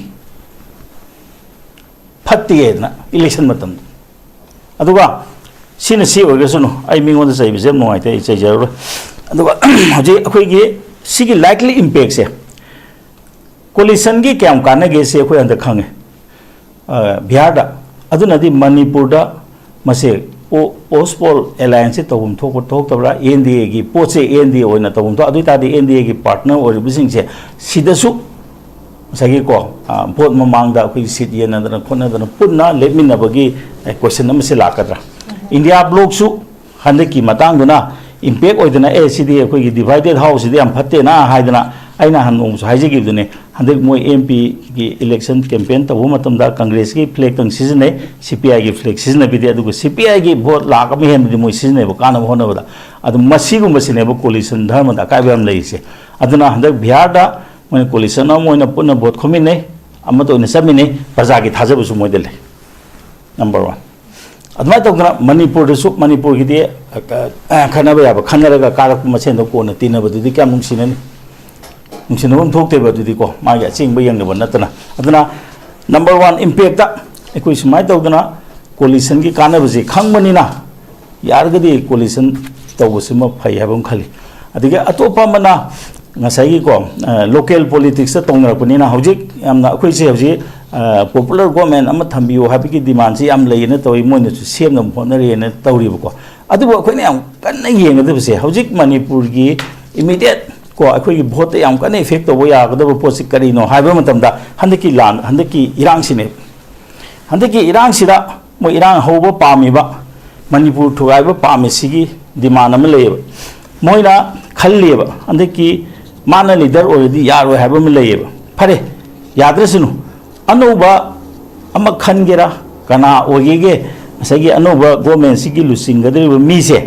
phatti na election matam aduga sina si oge suno ai mingon sai bi sem noi te sai jaro aduga hoje akhoi gi sigi likely impact se coalition gi kyam kana ge se khoi anda khange Bihar da aduna di Manipur da mase Ospol alliance tawum thok tabra NDA gi poche NDA oina tawum to adu ta di NDA gi partner or bising se sidasu sagi ko vote mamang da khoi sit yena da khona da punna lemina bagi question nam se lakadra India block su hande ki matang duna impact oidana cd khoi gi divided house di am phatte na haidana aina hanung su haije gi dune hande moi MP gi election campaign ta wo matam da Congress gi flag tang season ne CPI gi flag season bi de adu CPI gi vote la ka mi hen di moi season ne ba kana ho na ba adu masi gu masi ne ba coalition dharma da ka bam lai se aduna hande Bihar da moi coalition na moi na punna vote khomi ne amato ne sami ne praja gi thaja bu su moi de le number 1 admai to gna Manipur gi de khana ba ya ba khana ra ga karak ma chen do ko na tina ba du di kam nung sinani nung sinabam thok te ba du di ko ma ya ching ba yang ne ba natna aduna number 1 impact da ekoi smai to gna coalition gi kana ba ji khang mani na yar ga di coalition to bu sima phai ha bam khali adige atopa mana ngasai gi ko local politics ta tong ra puni na hojik amna akoi se hoji popular government ama thambiyo habiki demand si am leina toy mo ne sem nam phonari ne tawri ko adu ko ne am kan na yeng adu se hojik Manipur gi immediate ko akoi gi vote am kan effect to bo ya ga do posi kari no haiba matam da handiki land handiki irang sine handiki irang sida mo irang hobo pami ba Manipur thugai ba pami sigi demand am leba moina khalli ba handiki mana leader already yaro haiba me leba phare yadrasinu anuba ama khangera kana ogege asagi anuba government sigi lusinggadri mi se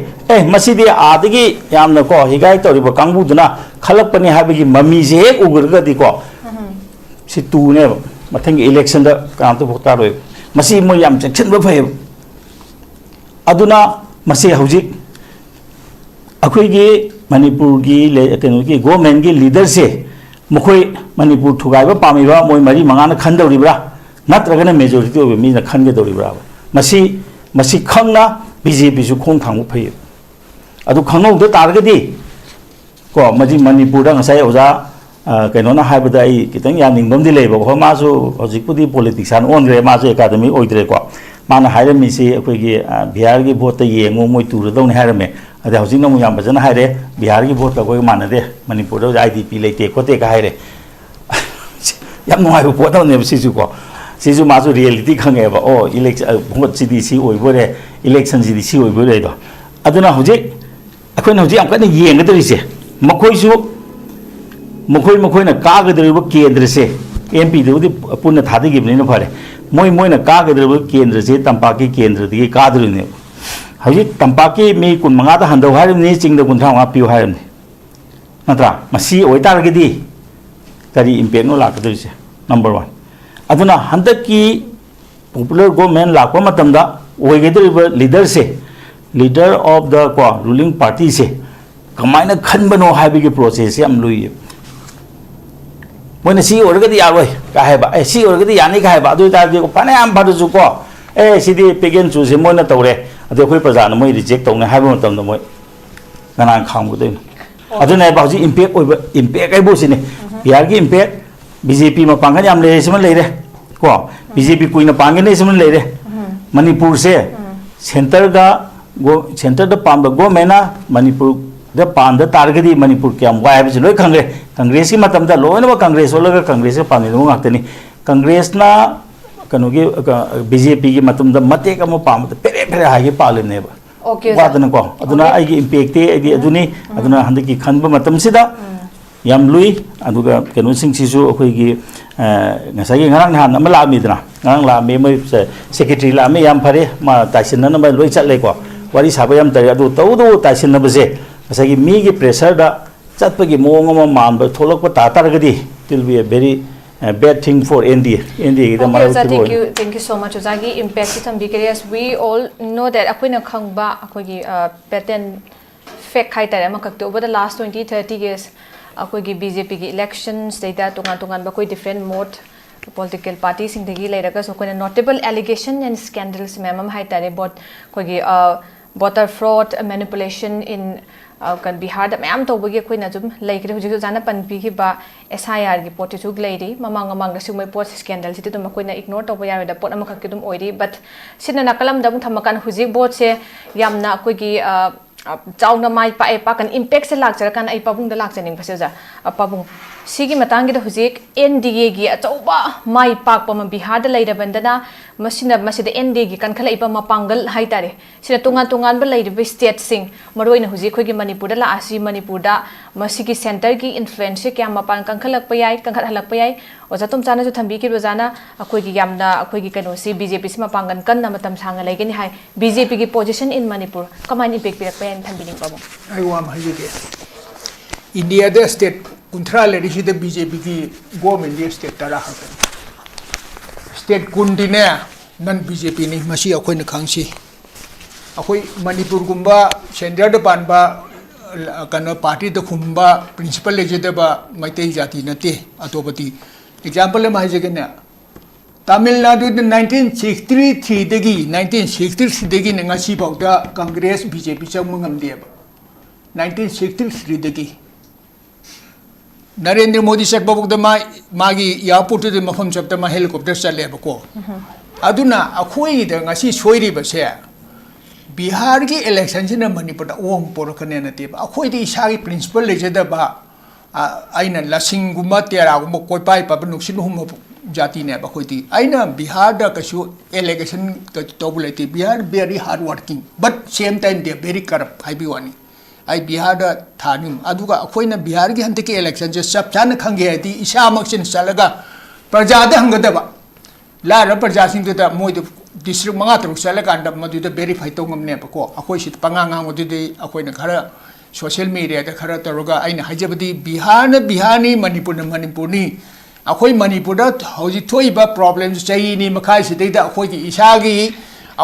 masidi adigi yamna ko higai tori ba kangbu duna khalakpani habigi mami se ek ugurga di ko si tu ne mathang election da kam to bokta roi masi mo yam section ba phai aduna masi hauji akhoi gi Manipur gi le kenu gi government gi leader se mukoi Manipur thugai ba pami ba moi mari mangana khandori bra natragana majority of mi na khange dori bra masi masi khangna BJP su khong thang phai adu khangno da tar ga di ko maji manipur da ngasai oja kaino na hai bada ai kitang ya ning bam di le ba ma su hojik pudi politician on re ma su academy oidre ko mana hai mi si akoi gi Bihar gi vote ye ngo moi tu do ne hai me ada hojik na mu yam bajana hai re Bihar gi vote ko mana de manipur da IDP le te ko te ka hai re yam no hai bo da ne si su ko si su ma su reality khange ba o election vote CDC oi bo re election CDC oi bo re do aduna hojik akoi na hojik am ka ne yeng ga de se makoi su makoi na ka ga de ba kendra se MP do di punna thadi gi ne phare moi na ka ga de ba kendra se tampa ki kendra di ka de ne hojik tampa ki mi kun manga da handau hai ni ching da kun thang piu hai ni natra masi oi tar gi di kari impact no la ka de se number 1 aduna handak ki popular government la ko matam da oi ge de leader se leader of the ruling party se kamaina khan bano hai bi process se am lui moina si or ga di yaroi ka hai ba si or ga di yani ka hai ba du ta di ko pane am phadu su ko si di pegen chu se moina tawre adu khoi praja na moi reject tawne hai ba matam da moi ngana kham gu de adu na ba ji impact ai bo si ne Bihar gi impact BJP ma pangan yam le se man le re ko BJP kuina pangan ne se man le re Manipur se center da pam da go mena Manipur da pan da targadi Manipur kyam wa ha loi Congress ki matam da loi na Congress olaga Congress pa ni ngak tani Congress na kanu gi BJP gi matam da mate ka mo pam da pere ha gi pal ne ba okay wa da ko aduna ai gi impact te ai aduni aduna handi ki khan ba matam sida yam lui aduga kanu sing si su akhoi gi ngasai ngarang han ama la mi dra ngarang la me mai secretary la me yam phare ma taisin na ba loi chat le ko wari saba yam tari adu tau do taisin na ba se ngasai gi mi gi pressure da chat pa gi mong ma man ba tholok pa ta tar ga di will be a very bad thing for NDA gi da mara thank you so much Ozagi impact ki tham bi yes we all know that akoina khangba akoi gi pattern fact khai tare ma kak over the last 20-30 years akoi gi BJP gi elections data tungan ba koi different mode political parties sing degi leiraga so koina notable allegation and scandals memam hai tare bot koi gi voter fraud manipulation in kan Bihar da ma'am to bagi koina jum leikre huji jana pan pi ki ba SIR gi pot chu leiri mamang ga sumai pot scandal siti to koina ignore to ya da pot amakha ki dum oiri but sinna nakalam da thamakan huji bot se yamna koi gi chauna mai pa kan impact se lak char kan ai pabung da lak chaning phaseja pabung sigi matang gi da hujik NDA gi achauba mai pak pa ma Bihar da leira bandana masina masida NDA gi kan khala ipa ma pangal hai tare sina tungan ba leira state sing maroi na hujik khoi gi Manipur da la asi Manipur da masigi center gi influence se kya ma pan kan khalak pa yai kan khat halak pa yai oja tum chana ju thambi ki rojana akhoi gi yamna akhoi gi kano si BJP sima pangan kan na matam sanga leigani hai BJP gi position in Manipur kamani impact pirak pa yan thambi ning pabong ai wa ma hije ke India da state kuntra le ri da BJP ki government di state tara ha state kundine nan BJP ni masi akhoi na khangsi akhoi Manipur gumba center da pan ba kano party da khumba principal legislative ba maitai jati nate atopati example le mai jege na Tamil Nadu in 1963 degi 1963 degi ne ngasi bau da Congress BJP chang mangam de 1963 degi Narendra Modi sat babuk da magi yapur de mafam chapta ma helicopter chale ba ko aduna akhoi da ngasi soiri ba se Bihar ki election jina Manipur da om por kane na te ba akhoi di sagi principal leje da ba aina lasing guma tera guma koi pai pa nuksin hum jati ne ba khoi di aina Bihar da kasu allegation ka tobulati Bihar very hard working but same time they very corrupt hai bi wani ai Bihar da thanim aduga akhoi na Bihar ki hante ki election je sab chan khange ati isa maksin salaga praja da hangada ba la ra praja sing da moi de district manga tru sala kan da madu da verify to ngam ne ba ko akhoi sit panga ngam de akhoi na khara social media da khara taroga aina hajabadi Bihar na Bihani Manipur na Manipur ni akhoi Manipur da hoji thoi ba problems chai ni makhai sidai da akhoi ki isagi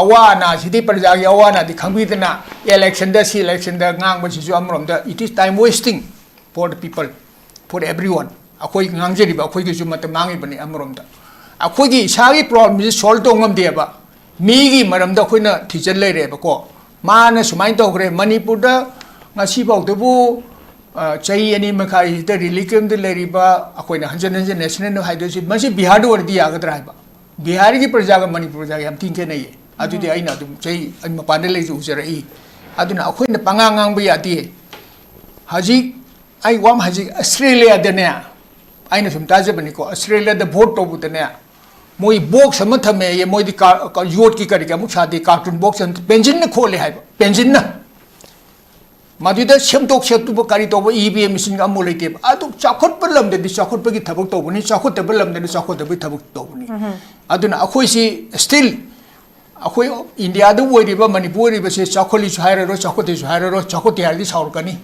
awana sidai praja gi awana di khangbi da na election da si election da ngang ba si ju amrom da it is time wasting for the people for everyone akhoi ngang jeri ba akhoi ki ju mat mangi bani amrom da akhoi ki isagi problem is solve to ngam de ba मीगी मरम द खोइना थिजन लेरे बको माने सुमाइन तोग्रे मणिपुर द ngasi bau debu chai ani makai the religion the leriba akoina hanjan hanjan national hydrosi masi bihar do di agadra ba bihar ki praja ga manipur ja yam tin ke nei adu di aina dum chai an mapane le ju ujarai aduna akoina pangangang ba yati haji ai wam haji australia de ne aina sum ta je bani ko australia the vote to bu de ne moi box sama thame ye moi di yot ki kari ka mu chadi cartoon box pension ne khole hai pension na मादुदा सेमटोक सेतुब कारी तोब EVM machine का मोल लेते अदु चाखोट पर लमदे दि चाखोट पर की थबक तोबनी चाखोट पर लमदे दि चाखोट पर थबक तोबनी अदुना अखोई सी स्टिल अखोई इंडिया दु ओइरिबा मणिपुर रिबा से चाखोली हायरो चाखोते हायरो चाखोते हारदि साउरकनी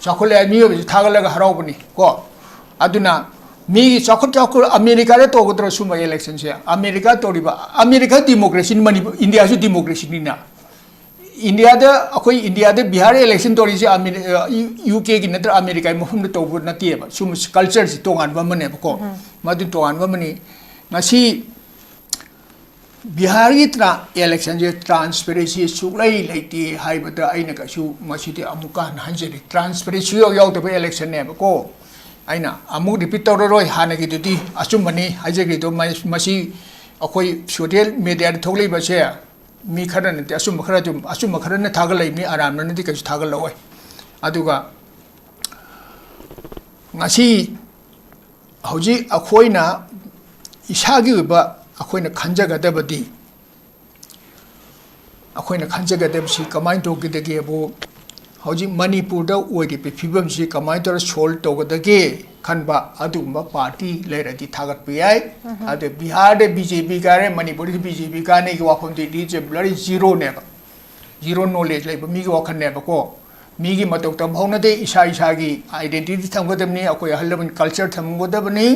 चाखोले मियो बे थागलगा हरावबनी को अदुना मी चाखोट चाखोट अमेरिका रे तोगद्र सुमा इलेक्शन से अमेरिका तोरिबा अमेरिका डेमोक्रेसी मणिपुर इंडिया सु डेमोक्रेसी निना इंडिया द अखोई इंडिया द बिहार इलेक्शन तोरी से यूके की नत्र अमेरिका मफम द तोब नती है सुम कल्चर से तोगान बमने बको मदु तोगान बमनी ngasi बिहार की इलेक्शन जे ट्रांसपेरेंसी सुलाई लेती हाइबद आइना कसु मसिदि अमुका हंजरी ट्रांसपेरेंसी याव द इलेक्शन ने बको आइना अमु रिपीट तोररोय हाने की दुदी असुमनी हाइजेगी तो मसी अखोई सोशल मीडिया थोगली बसे मी खरन ने असुम खरन ने थागल लेनी आराम ने कछु थागल लवय अदुगा ngasi हौजी अखोइना इसागी उबा अखोइना खंजगदबदी अखोइना खंजगदबसी कमाइन तोगदगे बो हौजी मणिपुर द ओइदि पे फिबम सि कमाइन तोर सोल्व तोगदगे खनबा अदुमा पार्टी लेरदि थागत पियाय अदे बिहार दे बीजेपी गारे मणिपुर दे बीजेपी गाने के वाफम दे डीजे ब्लरी जीरो नेबा जीरो नॉलेज लेबा मी के वाखन नेबा को मी की मतोक तम होना दे इसा की आइडेंटिटी थमगदबनी अखोय हलबन कल्चर थमगदबनी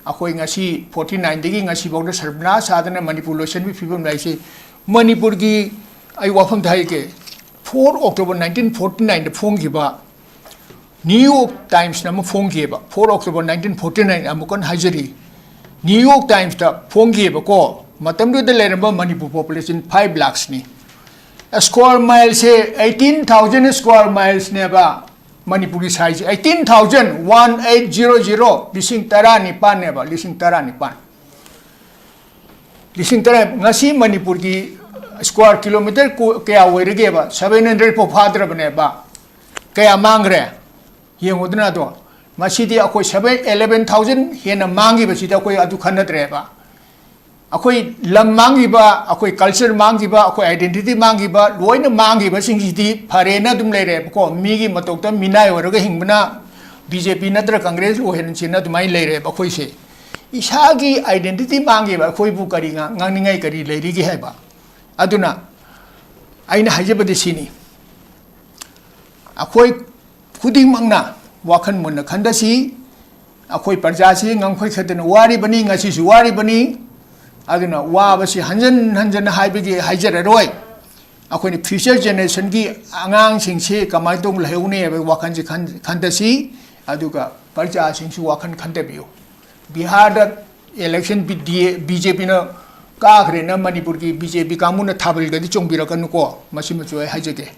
अखोय ngasi 49 दगी ngasi बौद सरबना सादना मणिपुर लोशन भी फिबम लाइसे मणिपुर की आई वाफम थाई के 4 October 1949 द फोंगिबा न्यूयॉर्क टाइम्स नम फोंगिबा 4 October 1949 अमुकन हाजरी न्यूयॉर्क टाइम्स द फोंगिबा को मतम दु द लेरबा मणिपुर पॉपुलेशन 5 lakhs नि स्क्वायर माइल से 18,000 स्क्वायर माइल्स नेबा मणिपुरी साइज 18,000 लिसिंग तरा निपान नेबा लिसिंग तरा ngasi मणिपुर की स्क्वायर किलोमीटर क्या ओइरगेबा 700 पो फाद्रबनेबा क्या मांगरे येंगोदना दो मसीदी अखोय 11,000 हेना मांगी बसीदा अखोय अदु खनद्रेबा अखोय लम मांगीबा अखोय कल्चर मांगीबा अखोय आइडेंटिटी मांगीबा लोइना मांगीबा सिंगसिदी फरेना दुम लेरे को मीगी मतोकता मिनाय ओरगा हिंगबना बीजेपी नत्र कांग्रेस ओहेन चिना दुमाई लेरे अखोय से इसागी आइडेंटिटी मांगीबा अखोय बु करिंगा nganningai करी लेरिगी हैबा अदुना आइना हाजेबदि सिनी अखोय खुदिंग मंगना वाखन मुन खंदसी अखोय प्रजासी ngamkhoi खतन वारी बनी ngasi सु वारी बनी अदुना वाबसी हंजन हंजन हाइबगी हाइजररोय अखोयनि फ्यूचर जनरेशन की आंगांग सिंगसे कमाय दंग लहेउने वाखन जे खंदसी अदुगा प्रजा सिंगसु वाखन खंदबियो बिहार द इलेक्शन बीजेपी न काखरे न मणिपुर की बीजेपी कामुन थाबल गदि चोंबिरकनु को मसी मचोय हाइजगे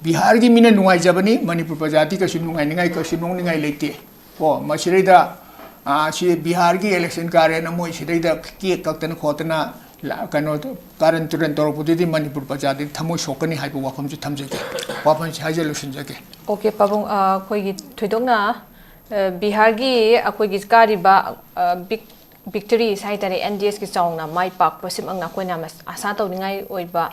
बिहार की मिना नुंगाइ जबनी मणिपुर प्रजाति कसी नुंगाइ निंगाइ कसी नुंगाइ लेते को मसिरेदा से बिहार की इलेक्शन कारे न मोइ सिरेदा के कक्तन खोतना कनो कारण तुरन तोरपुदि मणिपुर प्रजाति थमो सोकनी हाइबो वाफम से थमजगे वाफम से हाइजलुशन जगे ओके पाबुंग खोइगी थोइदोंना बिहार की अखोइगी कारिबा big victory sai tare NDS ki chawngna mai pak pasim angna koina mas asa tawningai oiba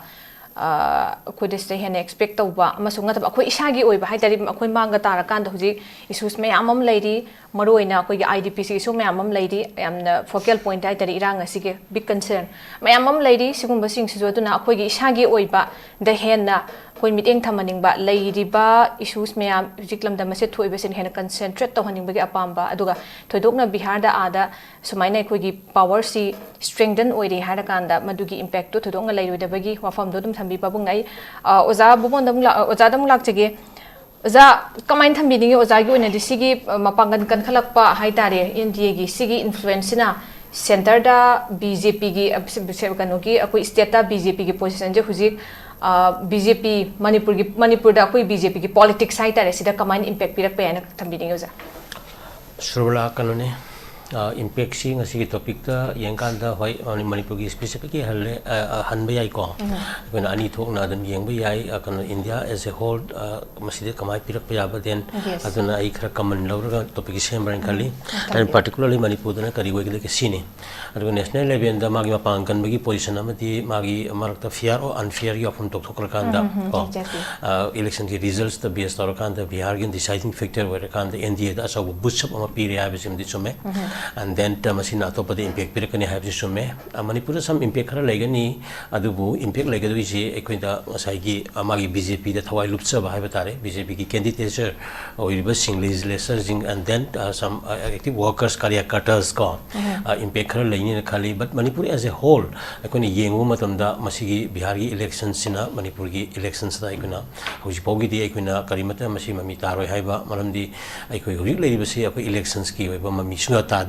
khode se hen expect tawba amasung ngata akhoi isagi oiba hai tare akhoi manga tara kan hoji issues me amam leiri maroina akhoi gi IDPC isu me amam leiri amna focal point hai tare irang asige big concern me amam leiri sigumba sing sijo tuna akhoi gi isagi oiba the hen na koi meeting thamaning ba leiri ba issues me am jiklam da mase thoi besin hen concentrate tawhaning bagi apamba aduga thoidokna Bihar da ada sumaina akhoi gi power si strengthen oiri hara kanda madugi impact to thodonga leiroi da bagi wafam do dum thambi babung ai oza bubon dam oza dam lak chege oza kamain thambi ningi oza gi oina disigi mapangan kan khalakpa hai tare India gi sigi influence na center da BJP gi kano gi akoi state da BJP gi position je huzik BJP Manipur da akoi BJP gi politics sai tare sida command impact pirak pe ana thambiding uza SURBALA kanone impact si ngasi ki topic ta yang kan da hoi manipur gi specifically han ba yai ko when ani thok na dan yang ba yai kan India as a whole maside kamai pirak pa ba den aduna ai khara common laura topic sem ran kali and particularly manipur da kari wei ke sine adu national level da magi mapang kan bagi position amati magi marak ta fair or unfair gi apun tok thok kan da ko election ki results the based on kan da Bihar gi deciding factor where kan da NDA da so bushap ama piri ha bisim di chume and then machine atop the impact pirakani have this sume manipur some impact khara legani adubu impact legadu isi ekoinda masai gi amagi BJP da thawai lupcha ba haiba tare BJP gi candidature or reversing legislature and then some active workers कार्यकर्ताs ko impact khara leini khali but manipur as a whole ekoni yengu matamda masigi Bihar gi elections sina manipur gi elections da ekona hoji pogi di ekona karimata masi mami taroi haiba maramdi ekoi hoji leiri basi ekoi elections ki hoiba mami sunga ta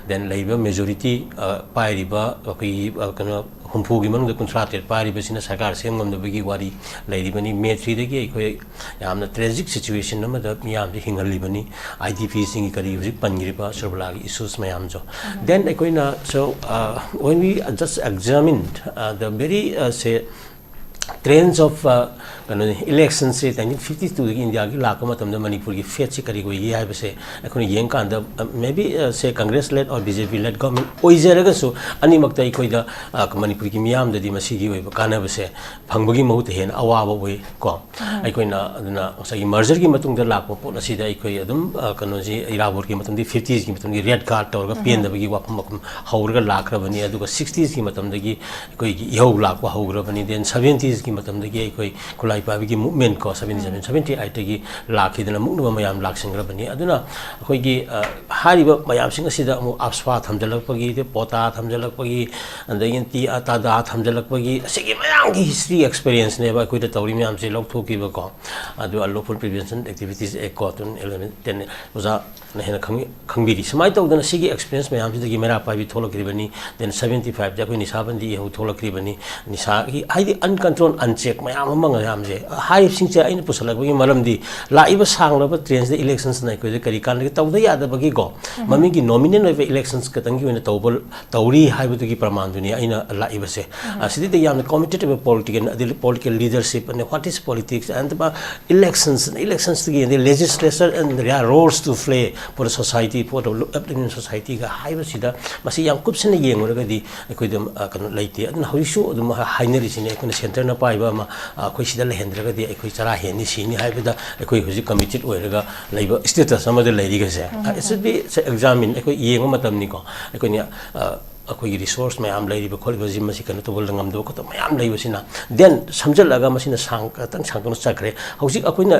then labor majority pairiba akoi kana humpu gi manung da contracted pairiba sina sarkar semgam da bagi wari lairibani May 3 dagi ekoi yamna tragic situation nama da miyam ji hingalibani IDP sing kari hujik pangiriba SURBALA gi issues mayam jo then ekoi na so when we just examined the very say trends of elections se 1952 gi India gi lakha matam da manipur gi fate se kari goi hai base ekoni yeng kan da maybe say Congress led or BJP led government oizeraga so ani makta ikoi da manipur gi miyam da di masi gi oi kana base phangbagi mahut hen awaba oi ko aikoi na aduna sai merger gi matung da lakpa pot asi da ikoi adum kano ji irabur gi matam di 50s gi matam gi red card tor ga pen da bagi wapam makum haurga lakra bani aduga 60s gi matam da gi ikoi yau lakwa haugra bani then 70s gi matam da gi ikoi kulai पाबी movement को 78 की लाखीदना मुक्नबा मयाम लाखसिंग्रबनी अदुना अखोगी हारिबा मयाम सिंग असिदा अमु आपस्वा थमजलकपगी ते पोता थमजलकपगी अंदगिन ती Qatada थमजलकपगी असिगी मयाम की history experience ने बा कोइदा तौरी मयाम से लौथोकीबा को अदु अनलॉफुल प्रिवेंशन एक्टिविटीज एक को तुन 11 10 उजा नहेना खंगबिरी समाय तौदना सिगी एक्सपीरियंस मयाम सिदगी मेरा पाबी थोलकरिबनी देन 75 जा कोइ निसाबंदी यहु थोलकरिबनी निसा की हाइदि अनकंट्रोल अनचेक मयाम मंग याम जे हाई सिंग से आइन पुसलकबगी मरमदी लाइब सांगलब ट्रेंस द इलेक्शंस नै कोइ करि कान के तौदा यादबगी को ममी की नॉमिनल ओइबे इलेक्शंस कतंगी ओइना तौबल तौरी हाइबदुगी प्रमाण दुनी आइना लाइब से असिदि द याम committed political leadership and what is politics and the elections to the legislature and their roles to play for the society for the upbringing society ga haiba sida masi yam kupsina yenguraga di ekoidam kan laite adun hoisu adum hainari sine ekona center na paiba ma akoi sida lehendraga di ekoi chara heni sini haibada ekoi hoji committed oiraga leiba status amada leiriga se it should be examine ekoi yenga matam ni ko ekoi ni अखोई resource मैम लेरिबा खोलिबा जिम मसी कनो तबल ngam do ko to मैम लेबसिना देन समजलागा मसिना सांग तंग सांगनो चखरे हौजिक अखोइना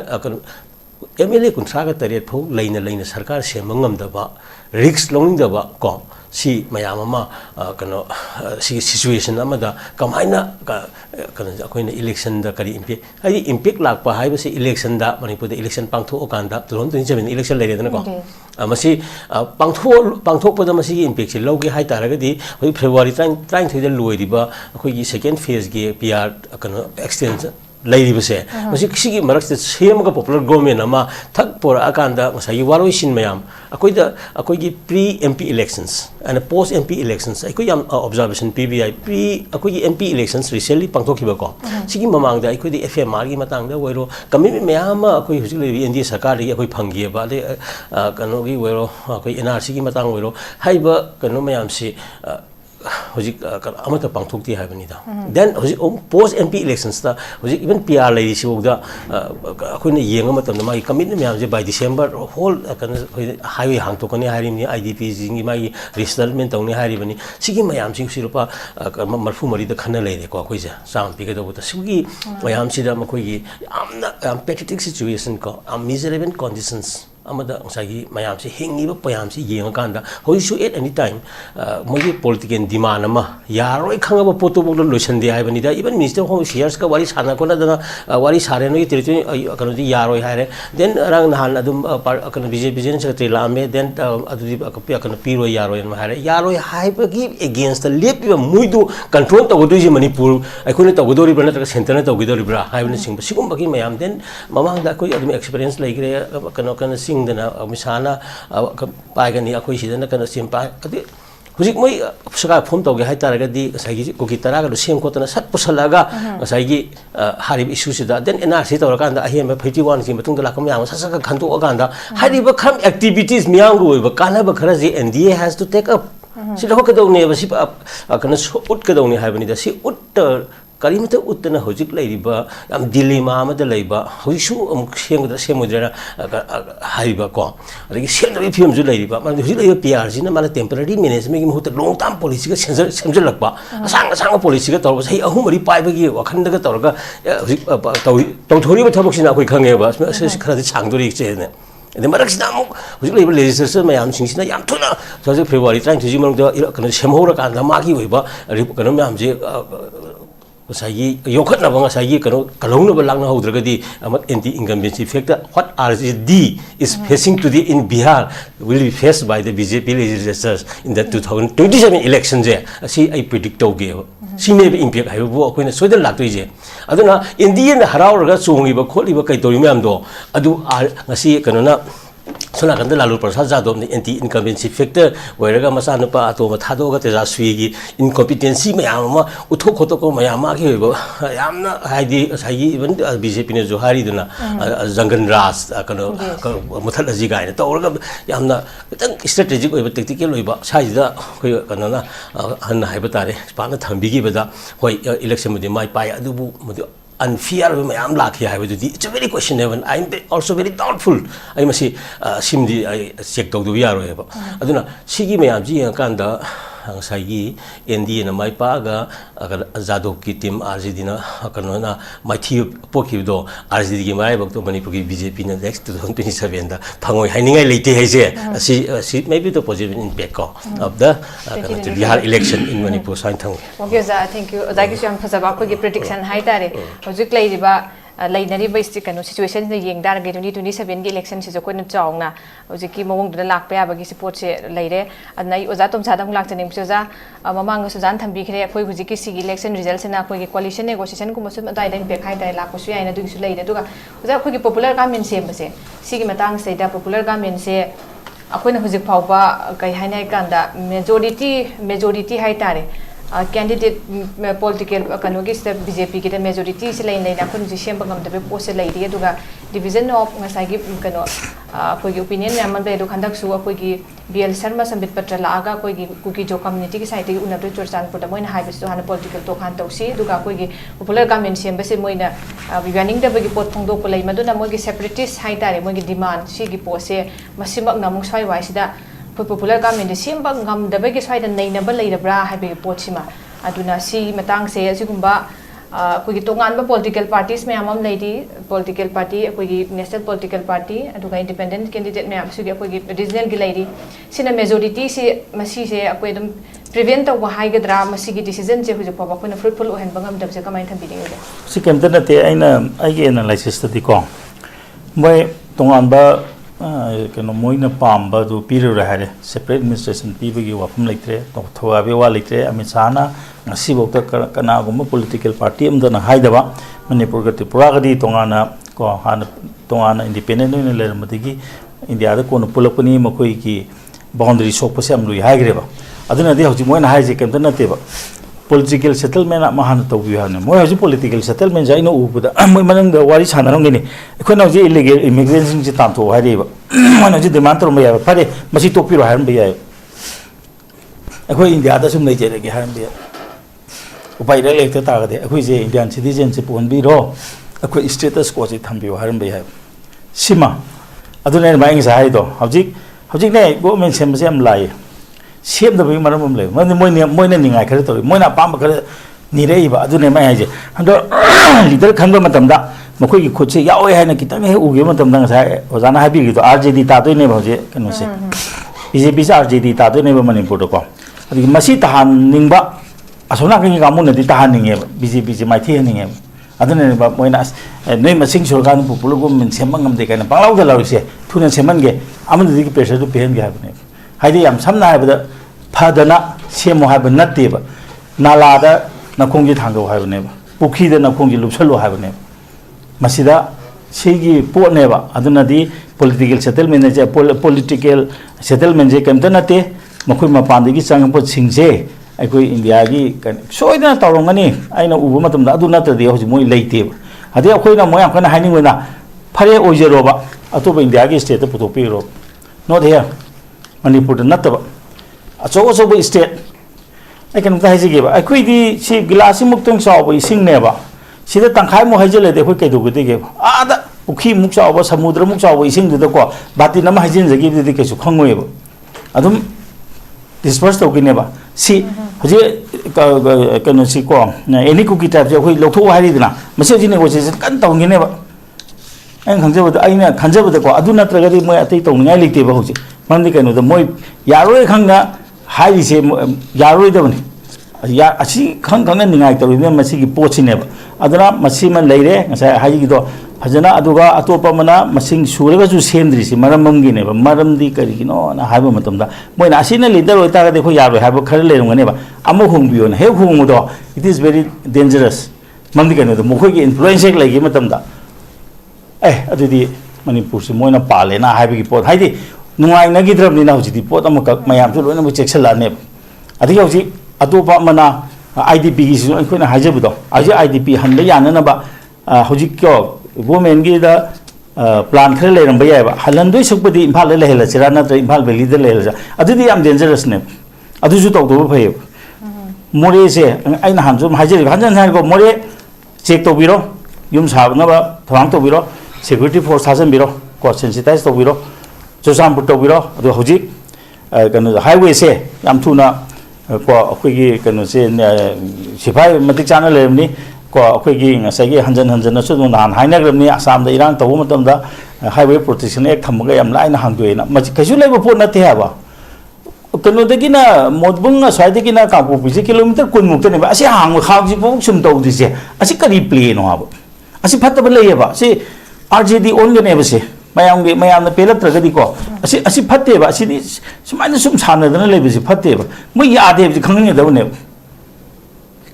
MLA कुंथ्रागा तरेट फौ लेना सरकार से मंगम दबा रिस्क लोनिंग दबा को सी मैम अमा कनो सी सिचुएशन अमदा कमाइना कनो अखोइना इलेक्शन दा करी इम्पैक्ट लाकपा हाइबसे इलेक्शन दा मणिपुर दा इलेक्शन पांगथो ओकांदा 2027 इलेक्शन लेरेदना को मसी पांगथोपदा मसी इम्पैक्ट से लौगे हाइ तारगदी होय फेब्रुवारी 23 दा लोइरिबा अखोइगी सेकेंड फेज गे PR कनो एक्सटेंशन लेरिबसे मसी किसी मरक से सेमगा पॉपुलर गवर्नमेंट अमा थक पोर अकांदा मसाई वारोइसिन मयाम अकोइगी pre MP elections and post MP elections अकोइ याम ऑब्जर्वेशन PBI प्री अकोइगी MP इलेक्शंस रिसेंटली पांगथोखिबको सिगी ममांगदा अकोइदी FMR गी मतांगदा वैरो कमिटमेंट मयाम अकोइ हुजिक लेबी NDA सरकार दी अकोइ फंगिएबा ले कनोगी वैरो अकोइ NRC गी मतांग वैरो हाइबा कनो मयाम से होजिक अमत पांगथोक्ति हाइबनिदा देन होजिक पोस्ट MP इलेक्शंस ता होजिक इवन PR लेरि सिवदा अखोइने येंग मतम मागी कमिटमेंट म्याम जे बाय डिसेंबर होल कन हाईवे हांगतोकने हारिमनि IDP जिंगी मागी रिसेटलमेंट तौने हारिबनि सिगी मयाम सिंग सिरुपा मरफु मरिदा खना लेरे को अखोइजे साम पिगदबुता सिगी मयाम सिदा मखोइगी यामना पैथेटिक सिचुएशन को miserable conditions amada ngasagi mayam si hingiba payam si yenga kanda hoisu at any time mogi political demand ama yaroi khangaba poto bolo lotion de haibani da even minister of home affairs ka wari sana kona dana wari sare no territory kana di yaroi haire then rang nahan adum kana BJP general secretary lame then adu kana piro yaroi ma haire yaroi haibagi against the lep muidu control to godu ji manipur aikone to godu ribra na center na to godu ribra haibani sing sigum bagi mayam then mamang da koi adum experience laikre kana sing dana misana paigani akoi sidana kana simpa adi huzik moi saka phom toge hai taragadi sagi koki taraga do sem kotana sat pusalaga sagi harib issue sida then NRC torakanda ahema 51 si matung la kam yang saka khantu aganda hariba kham activities miyang go ba kana ba kharaji NDA has to take up sida hokadone ba si kana ut kadone haibani da si ut karimata utna hojik leiba am dilemma amada leiba hoisu sengda semudra haiba ko agi sengda film ju leiba man hojik leiba PRG na mala temporary management gi muhut long term policy ga semjal lakba asang policy ga torba sei ahumari paiba gi wakhanda ga torga hojik tawthori ba thabok sina koi khange ba khara changdori che ne ede marak sina mu hojik leiba legislature mayam singsina yam thuna February 30 ji manung da kana semhora kan da ma gi oiba kana mayam je Saya yokat na bang saya kalau na balang na hudra anti incumbency factor what RETD is facing today in Bihar will be faced by the BJP legislators in the 2027 elections. Si I predict okay. Si may impact hayo buo ako na so dan lakto ije. Ado na Indian haraw raga sungi ba kholi ba kay tori mayam do. Ado ngasi kano na Sona kanda lalu prasad jadov ni anti incumbency factor weraga masana pa ato mathado ga teja suigi incompetency mayama uthok khoto ko mayama ki hoibo yamna haidi sai even BJP ne johari duna jangan ras kano muthal ji ga ne to orga yamna tang strategic oiba tactical oiba sai da koi kana na han haiba tare pana thambi gi bada hoi election mudi mai pai adubu mudi unfair mayam lakhi haibadudi it's a very questionable. I'm also very doubtful. I must say simdi I check to do yaro heba aduna sigi mayam ji kanda sagi NDA na mai paga Zadov ki team RJD na kana na mai thi poki do RJD gi mai bak to manipur ki BJP na next 2027 da phangoi hainingai leite haise si maybe the positive impact of the Bihar election in Manipur sign thang. Okay sir, thank you. Thank you so much for the prediction hai tare hojik lai riba lainari ba sti kanu situation na yeng dar ge 2027 gi election si jokoi na chawng na hojik ki mawong da lak pa ya ba gi support se leire anai oja tomcha dam lak chaning psoja mamang ga sujan thambi khre khoi hojik ki si election result na khoi gi coalition negotiation ku masum adai dai pe khai dai lak su ya na du su leire duga oja khoi gi popular government sem ba se si gi matang se da popular government se akoi na hojik phau ba kai hainai kan da majority hai tare candidate political kanogi BJP ki majority se lain lain akun ji sem bangam da post se lai ri aduga division of ngasai gi kano koi gi opinion yaman be do khandak su koi gi BL Sharma sambit patra la aga koi gi kuki jo community ki side gi unabri chorchan put moina high bisu han political to khan tausi duga koi gi popular government sem be se moina biganing da gi pot phongdo ko lai maduna moi gi separatist hai tare moi gi demand si gi post se masimak namung swai wai sida popular government simba ngam da bagi swai da nei na ba lai da bra ha be pochima aduna si matang se asigumba ko gi tongan ba political parties me amam lai di political party ko gi national political party aduga independent candidate me am su gi ko gi regional gi lai di sina majority si masi se ko dum prevent to hai ga dra masi gi decision je huju pa ko na fruitful ohen bangam da se kamai thambi ding si kem tan te aina ai ge analysis ta di ko moi tongan ba kano moina pamba do piru rahare separate administration pibagi wafum leitre to thowa be wa leitre amisana ngasi bokta kana gum political party amdana haidaba manipur ga tripura ga di tongana ko han tongana independent ne le madigi india da ko no pulapani makoi ki boundary sokpase amlu haigreba aduna de hoji moina haije kemtana teba political settlement mahan to bi hane moi hoji political settlement jai no ubuda moi manang da wari sanarong ni ekhona hoji illegal immigration ji tam to hariba moi hoji demand to ya pare masi to piro haram bi ya ekhoi india da sum nei jere ge haram bi upai da lekta ta ga de ekhoi je indian citizenship on bi ro ekhoi status ko ji tham bi haram bi ya sima aduna mai ngi sai do hoji ne government sem sem lai sem da bi maram le moi ne ningai khare to moi na pam khare ni rei ba adune mai haje hando leader khan ba matam da मखोई की खुद से यावे है ना कितना है उगे मतलब दंग सा ओजाना है भी तो RJD तातो ने भौजे कनो से BJP से RJD तातो ने मणिपुर को अदि मसी तहान निंगबा असोना कहीं कामु नदी तहान निंगे BJP से माइथी है निंगे अदने बा मोइना नै मसिंग सरकार नु पुपुल को मन सेमंग हम देखा ना पालाउ द लाउसे थुने सेमन गे अमन दी की प्रेशर तो पेन गे हाबने हाइदि याम समना हाबदा फादना सेमो हाब नत्तेब नालादा नखोंगी थांगो हाबने पुखी द नखोंगी लुपसलो हाबने मसीदा सिगी पोनेबा अदुनदी पॉलिटिकल सेटलमेंट जे पॉलिटिकल सेटलमेंट जे केमता नते मखोई मपानदगी चंगपो सिंगजे अखोई इंडिया की सोइदना तौरंगनी आइना उबो मतमदा अदु नत्रदि होजि मोइ लेइतेब अदि अखोइना मोय अखना हाइनिंगना फरे ओइजेरोबा अतोब इंडिया की स्टेट पुतोपिरो नॉट हियर मणिपुर नतबा अचो अचो state I can tell you, I quit the glassy muktung saw by sing never. See the Tankai Mohajele, the quick to give. Ah, the Uki Muksa was Samudra Muksa, we sing to the core, but in Namahajin, they give the case of Congo. Adam dispersed of Geneva. See, can see Quam, any cookie types of Loto Haridina, Massagina was a canton Geneva. And conserve the core, I do not regret my attention, Nelly Hoji. Mandican the Moy Yaro Hanga. Highly say Yaro Devon. Ya, she can't come in the Masiki Pochineva. Adana, Massiman Lady, as I Hajido, Hajana Aduga, Atopamana, Massing Sureva to Sendris, Maramum Gineva, Maram di Carino, and Habamatunda. When I seen a leader with Taga de Hoyaro, have a career whenever. Amohum Bion, Hekumodo, it is very dangerous. Mandican, the Mohoki influential like Himatamda. Eh, Adidi Manipur, Simona Palena, Habi Port, Heidi. Nungai nagi drum ni na hoji di pot amak mayam tu loina mu check sala ne adi hoji atopa mana IDP gi su akhona hajabu do aji IDP handa yana na ba hoji kyo women gi da plan khare le ramba ya ba halandoi sakpadi imphal le hela chira na tra imphal valley de le hela adi di am dangerous ne adu ju tok do phai more se aina hanjum hajeri hanjan han ko more check to biro yum sab na ba thang to biro security force hasan biro ko sensitize to biro Josam Putobiro, the Hoji, the highway say, Yamtuna, Quiggy, can say, Sipai, Matic Channel, Lemni, Quiggy, Sagi, Hanjan, Hanjan, Hinagrami, Assam, the Iran, the woman, the Highway Protection Act, Hamagam Line, Hanguina, much casual put not have. Kanodagina, Modbunga, Swadikina, Kapu, kilometer, Kunmutan, I say, how you folks some told this year. I see, can he play no harbor? I see, Patabaleva, say, RJD only never say. Mayam the Pela Tragadico. I see Pateva, I see this. Some other some son than a lady Pateva. We are the Kangan don't know.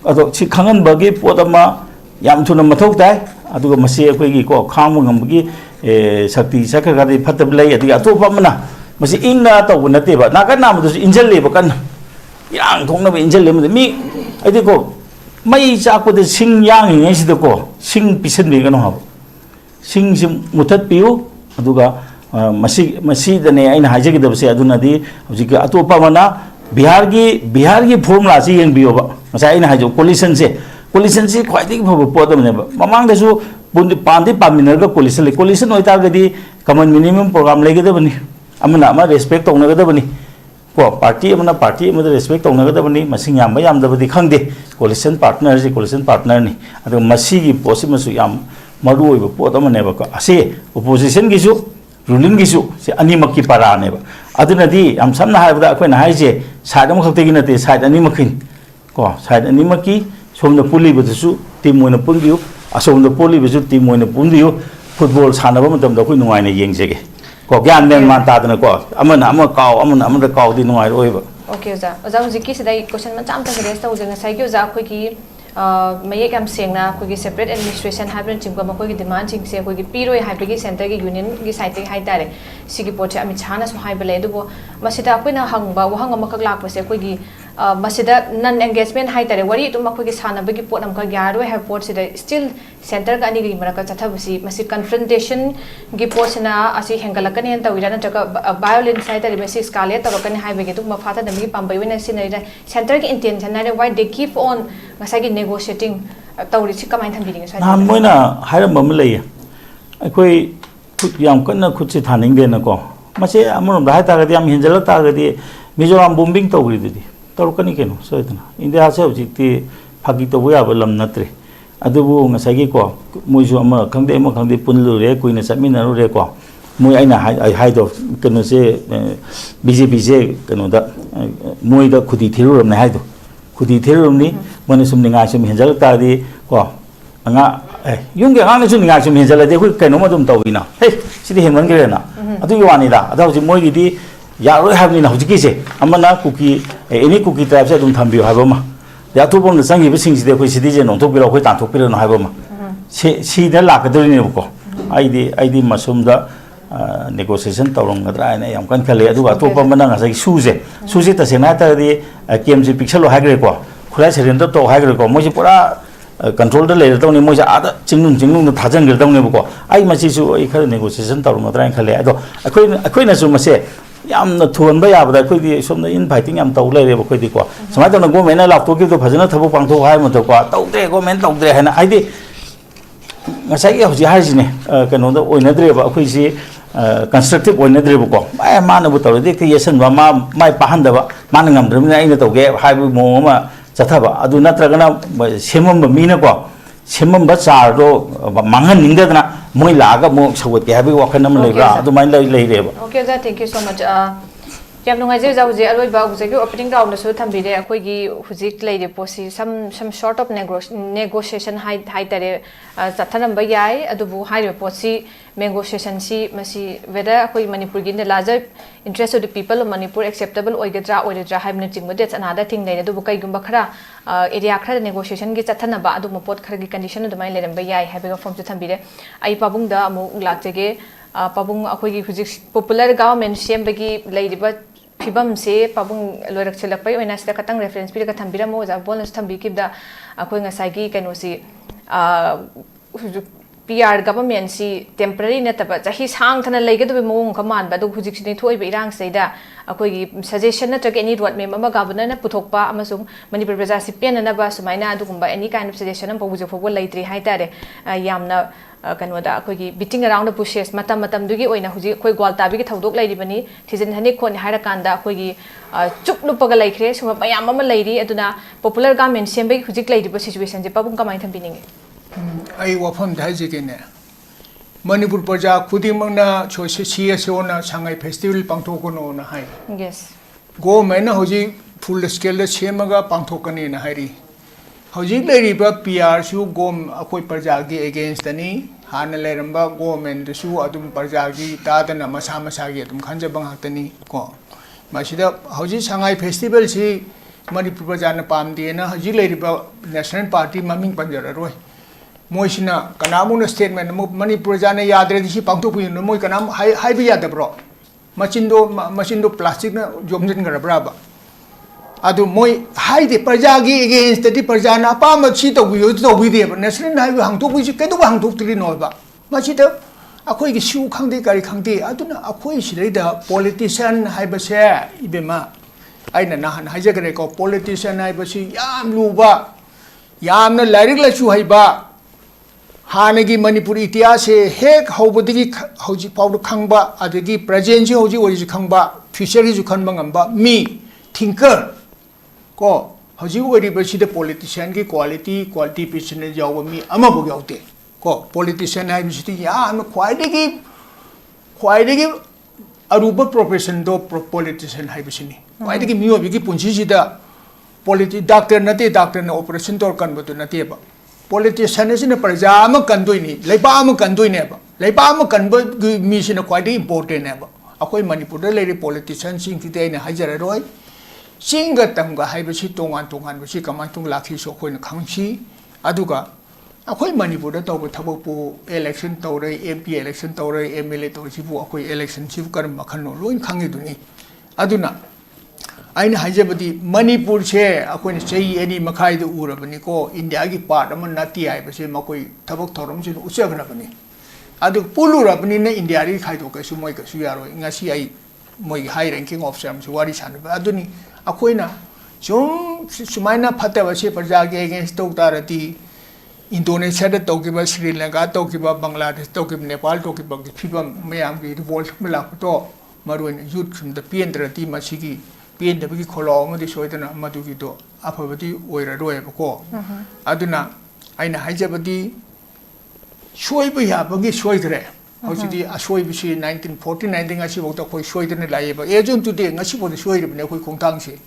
Although she Kangan Buggy, Potama, Yamtuna Matokta, I do a Masia Quiggy, Kamugam, Sakti Sakari Patablay at the Atopamana. Must in that of Nativa. Nakanam was injured labor can. Young don't know injured limit me. I think go. My Jack with the sing young in the go. Sing Pisan Vegan Hub. Sing Mutat Pio. Aduga masi dane aina hajegi dabse aduna di hojika atopa mana Bihar ki formula si yeng bioba masa aina hajo coalition se khwaiti bhabu podam ne mamang da su bundi pandi paminar ga coalition oita ga di common minimum program lege da bani amana ama respect tong na ga da bani ko party amada respect tong na ga da bani masing yam yam da badi khangde coalition partner ni adu masi gi posimasu yam Madu Potamaneva, I say opposition gisu, ruling gisu, say Animaki Paraneva. Adunadi, I'm some have that when I say, Sadam have taken at the side Animakin. Go, side Animaki, some the pulley with the su, team when a pundio, I saw the pulley with team when a pundio, football Sanabam, the Kunuana Yang. Go, Gan then Mantana go. I'm a cow, I'm the cow, didn't know I over. Okay, sir. Zaki said, question Matam rest of the Saiko Quickie. May come saying now, could separate administration happen to Gamakogi demand, say, we give Piro Hybrigi Center Union, citing high direct, Sigipocha, Amichana, so high Beledo, Masita Quina Hangba, Hangamakak was a quiggy, Masida non engagement high direct, worry to Makogis Hana, Bigi Port and Kagaro have ports still center Gani Marakatabusi, Massi confrontation, Giposina, Asi Hangalakan, and we don't take a violent side that Messi Scarlet or Can High Begitu Mafata, the Mipamba, when I see center intention, and why they keep on Masagi negotiating. Taurisi come and meeting. Namona, hire Mamlay. I quay put young Kuna Kutsi Tanning then a go. Mase Amon Batagadiam Hinjala Tagadi, Mizoram bombing to with it. Torcanicano, certain. In the house of the Pagito Weabalam Natri. adubu ngasagi ko muisu ama khangde punlu re kuina chaminaru re ko moi aina hai do kanu se BJP je kanu da moi da khudi thiruram na hai do khudi thiruram ni mane sum ninga sum henjal ta di ko anga yung ge anga sum ninga sum henjal de khu kanu ma dum tawina he sidi henman ge na adu yawani da adu ji moi gi di ya roi habni na hujiki se amana kuki any kuki tribe se dum thambi habama ya tu bom sang yi sing si de khoi sidi je nong thok bi ro khoi tan thok bi ro na habama si da la ka dri ne ko ai di masum da negotiation tawrong ngadra ina yam kan khale adu to pa mana nga sai suje ta se na ta di KMC pixel lo hagre ko khulai serin to hagre ko mo ji pura control da le to ni mo ja ada jingnung da thajang gir dong ne ko ai ma chi su ai khare negotiation tawrong ngadra khale ado akoi na su ma se yam na thon ba ya ba khoi di som na inviting yam taw le re ba khoi di ko samai to na go men na lap to ki to phajana thabu pang tho hai mo to ko taw de go men taw de ha na ai di ngasai ya ji ha ji ne kano da oina dre ba khoi si constructive oina dre ba ko ai ma na bu taw de ke yesan ba ma mai pa han da ba ma na ngam dre na ai na to ge hai bu mo ma chatha ba adu na tra kana semam ba mi na ko semam ba char do mangan ning da na moi la ga mo sawat ke ha bi wa khanam le ba adu mai le re ba okay sir thank you so much yam nungai je jau je aloi ba je ki opening round na su thambi re akoi gi huzik lei de posi some sort of negotiation high tare chathanam ba yai adu bu high posi negotiation si masi whether akoi manipur gi the larger interest of the people of manipur acceptable oigadra haib na ching that's another thing nei adu bu kai gumba khara area khara negotiation gi chathana ba adu mopot khara gi condition adu mai leram ba yai haiba ga form chu thambi re ai pabung da amu lak jege pabung akoi gi huzik popular government sem bagi leidiba fibam se pabung loirak chelak pai oina sta katang reference pi ka thambira mo ja bonus thambi kib da akoi ngasai gi kano si PR government si temporary na taba chahi sang thana leige do mo kaman ba do hujik ni thoi be irang seida akoi gi suggestion na take any road mem ama governor na puthokpa amasung manipur praja si pen na ba sumaina adu gumba any kind of suggestion am pawuje fogwa leitri haitare yamna kano da akoi gi beating around the bushes matam dugi oina huji akoi gwalta bi gi thodok leiri bani thijin hani khon haira kanda akoi gi chup lupaga laikre suma payam ama leiri aduna popular government sembe hujik leiri ba situation je pabung kamai thambininge ai wafam da je ke ne manipur praja khudimangna choise CSO na sangai festival pangthokono na hai yes go mena hoji full scale da chemaga pangthokani na hairi hoji leiri ba PR su gom akoi praja gi against ani hana leramba government su adum praja gi tadana masa gi adum khanja banghatani ko masida hoji sangai festival si manipur praja na pamde na hoji leiri ba national party maming panjara roi moisina kanamuna statement manipur jana yadre disi pangtu pu no moi kanam hai bi yada bro machindo plastic na jomjin gara braba adu moi hai de prajagi against the prajana pa ma chi to bi de national hai hang to bu chi ke to hang to tri no ba ma chi to akoi gi shu khang de kari khang de aduna akoi shi da politician hai ba se ibema aina na han hai je gare ko politician hai ba si yam lu ba yam na lairik la chu hai ba हानगी मणिपुर इतिहास हेक हौबदगी हौजी पाउद खंगबा अदगी present हौजी ओरिजि खंगबा future जु खनबा ngamba मी thinker को हौजी ओरिबसिद politician की quality पिछने जाव मी अमा बो यावते को पॉलिटिशियन है बिसिति याम ख्वाइदगी अरुब प्रोफेशन दो पॉलिटिशियन है बिसिनि ख्वाइदगी मियोबिगी पुंसिसिदा डॉक्टर नते डॉक्टर न ऑपरेशन तोर कनबतो नतेबा politician is in a prajama kandoini, Lepam kandoineba, Lepam kanbo mission quite important never. Akoi Manipur lady politician sing today in a Hajaroi, sing a tanga hibashi tongan tongan, which she command to lucky so when country, Aduga. Akoi Manipur the top tabu election tore, MP election tore, MLA to Chifu, election chief Karmakano, Luin Kangiduni. Aduna. I know Hajabadi Manipur chair, Akon say any Makai the Urabanico, India part, among Nati, I say Makoi, Tabak Torums in Usagrabani. Adu Pulu Rabani, India, Kaitoka, Sumoika, Suyaro, Nasi, Moi high ranking officer, Warisan, Aduni, Aquina, Jum Sumaina Patavasi Pajagi against Tokarati, Indonesia, Tokiba, Sri Lanka, Tokiba, Bangladesh, Tokib, Nepal, Tokiba, the people may have revolt Malapato, Maruin, youth from the Pientrati Masigi. Pin the column of the Soitana Matuito, Apavati, or a roy of a call. Aduna aina haijabadi soiba yabagi soidre hojidi asoibisi 1949 dinga si bokta khoi soidne laiba ejon today ngasi bodi soiribne khoi khongtang se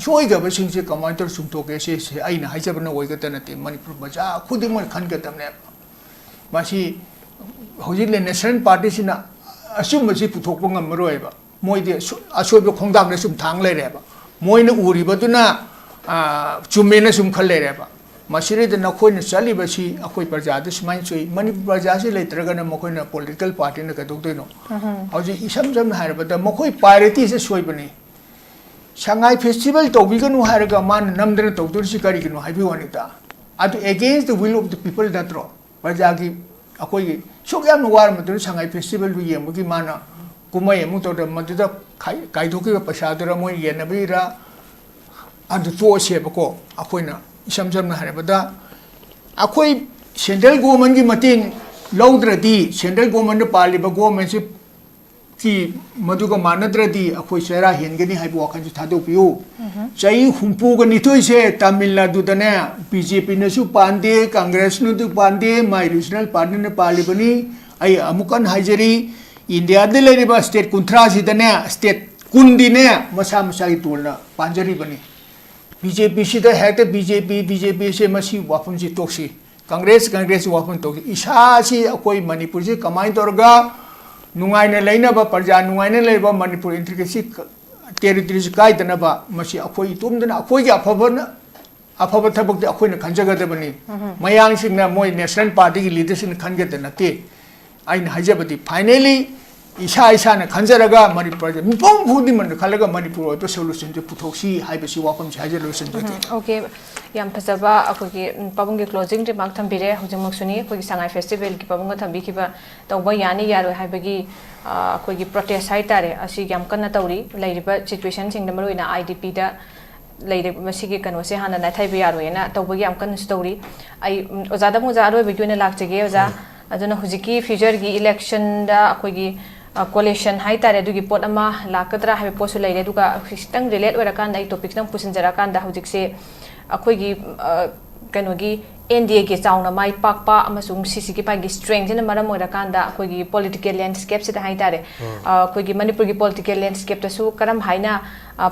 soigaba singse commander sumtoke se aina haijabna oigatana te manipur baja khudimar khangatamne masi hojile national party sina asum masi puthokpa ngamroiba moide asoiba khongdang ne sum thang leireba moina uribaduna chumena sum khallereba masire de nakhoi chali basi akhoi praja de smain choi manipur praja se leitraga na makhoi na political party na kadok doino hoji isam jam harabada makhoi priority se soi bani sangai festival tobiganu haraga man namdra togdur si kari kinu haibi wanita adu against the will of the people datro praja gi akhoi sogyam war madur sangai festival bi yemugi mana kumai emu to da maduda kai thoki paisa dura moi yenabira adu to se bako akhoi na isam jam harabada akhoi central government gi mating lawdradi central government na paliba government se ki maduga manadradi akhoi sera hengani haibu wakhan ju thado piu chai humpu ga nitoi se tamil nadu dane bjp na su pande congress nu du pande my regional party na palibani ai amukan haijari india de leriba state kunthra si dane state kundi ne masa masa gi tolna panjari bani BJP si da है तो BJP से मसी वापन से तोसी कांग्रेस वापन तोसी इसा से कोई मणिपुर से कमाई तोरगा नुंगाई ने लेना बा प्रजा नुंगाई ने ले बा मणिपुर इंट्रिकेसी टेरिटरी से काय दना बा मसी अकोई तुम दना अकोई के अफब थबक दे अकोई ने खंजगा दे बनी मयांग सिंह ना मोई नेशनल पार्टी की लीडरशिप ने खंगे दना ते आई ने हजबती फाइनली इसा ने खंजरगा मणिपुर जे मिपोंग फुदी मन खलगा मणिपुर तो सोल्यूशन जे पुथोक्सी हाइबसी वापम से हाइजलोशन जे ओके याम फजबा अखोगी पाबुंग के क्लोजिंग रिमार्क थंबिरे हुजमक सुनी अखोगी संगाई फेस्टिवल की पाबुंग थंबिखिबा तौबा यानी यारो हाइबगी अखोगी प्रोटेस्ट हाइतारे असि याम कन्ना तौरी लैरिबा सिचुएशन सिंग मरोइना आईडीपी दा लेरे मसिगे कनो से हाना नाथाइबा यारोयना तौबगी याम कन्ना स्टोरी आई ओजादा मुजा रोइबगिने लाक्चगे ओजा अदुना हुजिकी फ्यूचर की इलेक्शन दा अखोगी कोलेशन हाई तारे दुगी पोट अमा लाकद्रा हाई पोसु लेरे दुगा खिस्तंग रिलेट ओरकान आई टॉपिक नंग पुसिनजराकान दा हुजिक से अखोगी कनोगी एनडीए के चाउना माइ पाकपा अमसुंग सीसी की पागी स्ट्रेंथ न मरम ओरकान दा अखोगी पॉलिटिकल लैंडस्केप से हाई तारे अखोगी मणिपुर की पॉलिटिकल लैंडस्केप तसु करम हाइना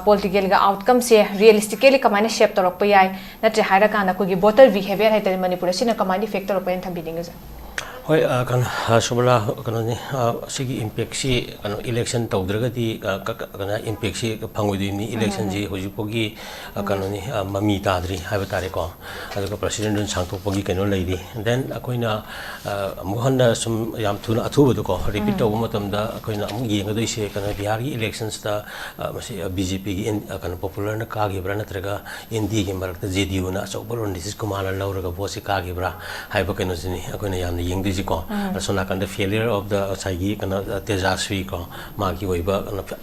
पॉलिटिकल का आउटकम से रियलिस्टिकली कमाने शेप तोरक पयाय नत्रे हाइराकान अखोगी वोटर बिहेवियर हाई तारे मणिपुर सिना कमानी फैक्टर ओपन थंबिदिंग Hoi kan SURBALA kan ni sigi impact si kan election tawdraga di kan impact si phangoi ni election ji hoji pogi kan ni mami tadri haiba tare ko aduga president dun sangthok pogi keno leidi then akoina muhanna sum yam thuna athuba ko repeat taw matam da akoina amu yenga doi se kan Bihar gi elections da masi BJP gi kan popular na ka gi bra natraga NDA gi marak da JDU na chawbal Nishish Kumar lauraga vote si ka gi bra haiba keno sini akoina yam yeng ko sona kan the failure of the saigi kan tejasvi ko magi oiba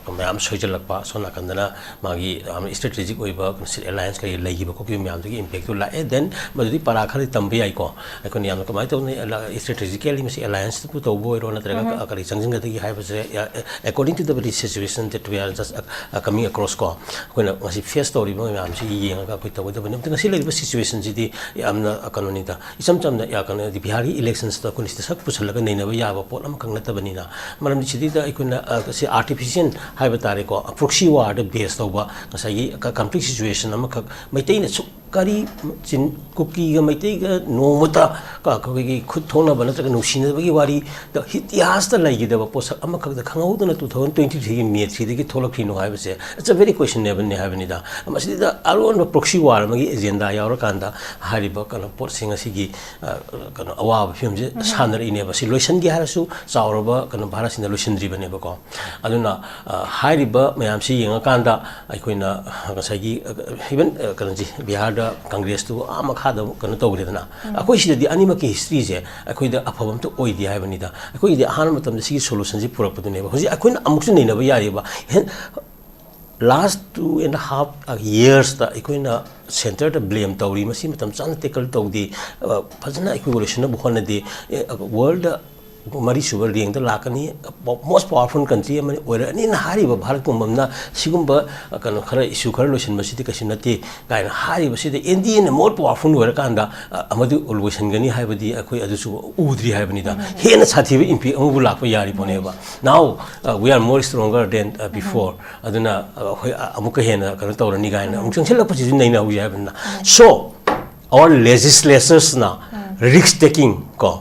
kan am sojalakpa sona kan na magi am strategic oiba kan alliance ka legi ba ko ki myam gi impact to la then madudi para khari tambi ai ko kon yam ko mai to strategically misi alliance to to boy ro na traga kari changjing ga gi hai ba according to the very situation that we are just coming across ko ko na masi face story ba myam si yeng ga ko to ba ne mti ngasi le situation ji di am na kanoni ta isam cham na ya kan di Bihari elections ta kun sak pusalaga nei na ba ya ba pot am kang na ta bani na maram chidi da ikuna se artificial hai ba tare ko proxy war da base to ba ngasai ka complete situation am ka mai tai na kari chin cookie ga mai tai ga no mata ka ka gi khud thona ba na ta no sin ba gi wari da ityas ta lai gi da ba posak am ka da khangau da na 2023 gi me 3 gi tholak thi no hai ba se it's a very questionable ne hai bani da am asidi da alone proxy war ma gi agenda ya ra kan da hari ba kana pot singa si gi kana awa film je sanar ine ba si lotion gi harasu chauraba kana bhara sin lotion dri bane ba ko aduna hari ba mayam si yenga kan da aikoina ngasai gi even kana ji Bihar Congress to amakada kana tawre na akoi si di anima ki history je akoi da aphabam to oi di hai bani da akoi di han matam si solution ji pura padu ne ba hoji akoi amuk se nei na ba yari ba last 2.5 years da ikoina center da blame tawri masi matam chan tackle tawdi phajna equation na bhona de world mari subar riang da lakani most powerful country amani oira ani na hari ba bharat kumamna sigumba kan khara issue khara lotion masiti kasinati kaina hari ba sida India na more powerful oira kanda amadu lotion gani haibadi akoi adusu udri haibani da hena sathi ba impi amu lakpa yari poneba now we are more stronger than before aduna amuka hena kan tawrani gaina amchang selakpa chi naina hu haibana so our legislators na risk taking ko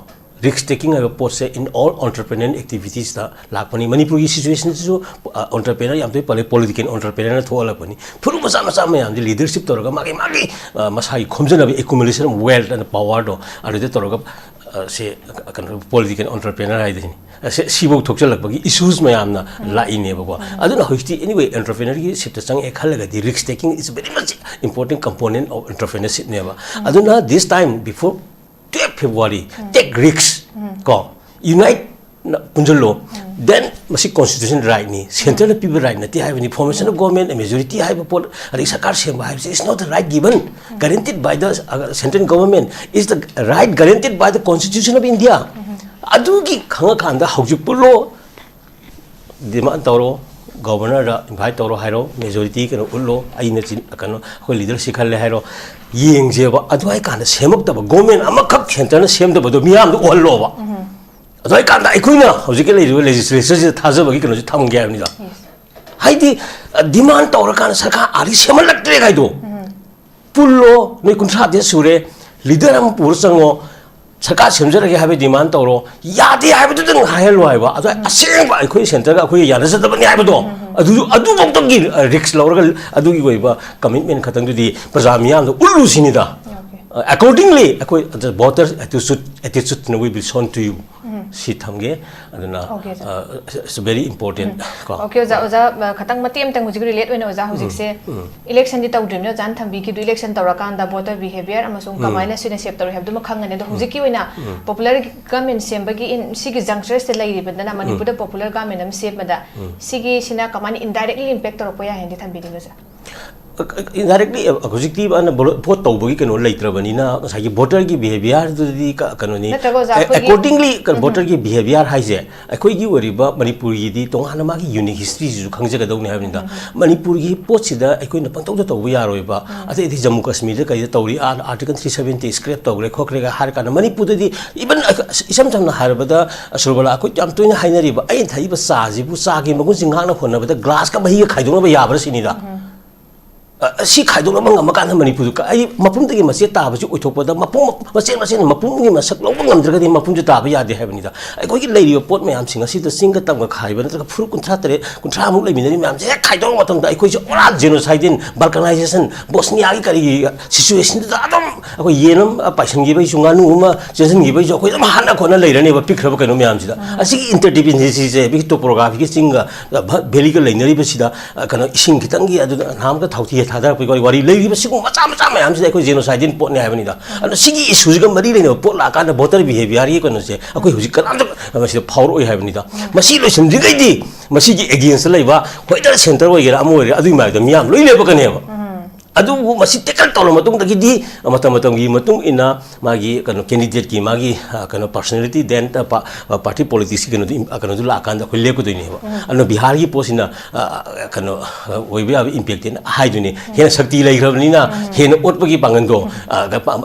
risk taking a post in all entrepreneurial activities da lakpani manipur ki situation so entrepreneur yam to political entrepreneur thola pani phuru masa masa me yam leadership toraga magi masai khomjana bi accumulation of wealth and power do ade toraga se kan political entrepreneur ai dini se sibo thokchalakbagi issues mayam na laine ba ko aduna hosti anyway entrepreneur ki sector sang e khalaga di risk taking is very much important component of entrepreneurship ne ba aduna this time before 12 February take risks ko unite punjalo then masi constitution right ni central people right na ti have any formation of government a majority have pot ali sarkar sem have is not the right given guaranteed by the central government is the right guaranteed by the constitution of India adugi khanga khanda hojik pulo demand tawro governor da invite tawro hairo majority kano ullo aina chin kano ko leader sikhal le hairo yengje ba adwai kana semak ta ba government amakap center na sem da ba do miyam do ollo ba adwai kana ikuina hojik le legislature thaja ba gi kano thamge abni da haidi demand tawra kana sarkar ari semal laktre gai do pullo nei kuntra de sure leader am pur sango sarkar semjarage habe demand tawro yade habe du dang haelo haiba adwai aseng ba ikoi center ga ikoi yana sa da bani habe do adu bok gi risk lawra adu gi goiba commitment khatang du di prajamiyam do ullu sinida accordingly ikoi the voters attitude no will be shown to you si thamge aduna it's very important okay oza khatang mati am tang hujik relate oina oza hujik se election di tawdrim no jan thambi ki election tawrakan da voter behavior amasung kamaina sine sep taw have dum khangane do hujik ki oina popular government sembagi in sigi juncture se lairi badana manipur da popular government am sep mada sigi sina kamani indirectly impact tawra ya hendi thambi di no indirectly hojikti ana vote tawbagi kano leitrabani na sai voter ki behavior di kano ni accordingly voter ki behavior haise akoi gi oriba manipur gi di tongana ma gi unique history ju khangjaga dawni habinda manipur gi pochida akoi na pangtau tawbu yaroiba ate di jammu kashmir da kai tawri article 370 scrap tawre khokre ga har kana manipur di even isam samna harbada surbala akoi jam toina hainariba ai thaiba sa ji bu sa gi magun jingana khonna bada glass ka bahi khaidona ba yabra sinida si khaidong na mangam kan manipur ka ai mapum tagi mase ta ba ju oithok da mapum mase mapum ngi masak lo ngam draga di mapum ju ta ba ya de habni da ai ko gi leiri pot mayam singa si da singa tam ga khaiba na furu kuntra tare kuntra mu le minari mayam je khaidong matam da ai ko ji ora genocide in balkanization bosnia gi kari situation da adam ko yenam paisang gi bai sunga nu ma jensen gi bai jo ko ma hana ko na leirani ba pikhra ba kanu mayam ji da asi interdependency je bi topography gi singa valley ga leinari ba sida kana ising kitang gi adu nam ga thauti thada poi wari lei ba sigu macha macha mayam si ko genocide in pot ne habani da ana sigi issue ga mari le pot la ka na voter behavior ye ko no se akoi huji kan am si power oi habani da masi lo sim digai di masi gi against lai ba hoidar center oi ga am oi adu ma da miyam loi le ba kan ne ba adu masi tekal tolo matung da gi di matam gi matung ina magi kan candidate ki magi kan personality then party politics ki kan du la kan da khule ko doi ne ba ana bihar gi posina kan oi ba impact in hai du ne hena shakti lai grabni na hena ot gi bangan do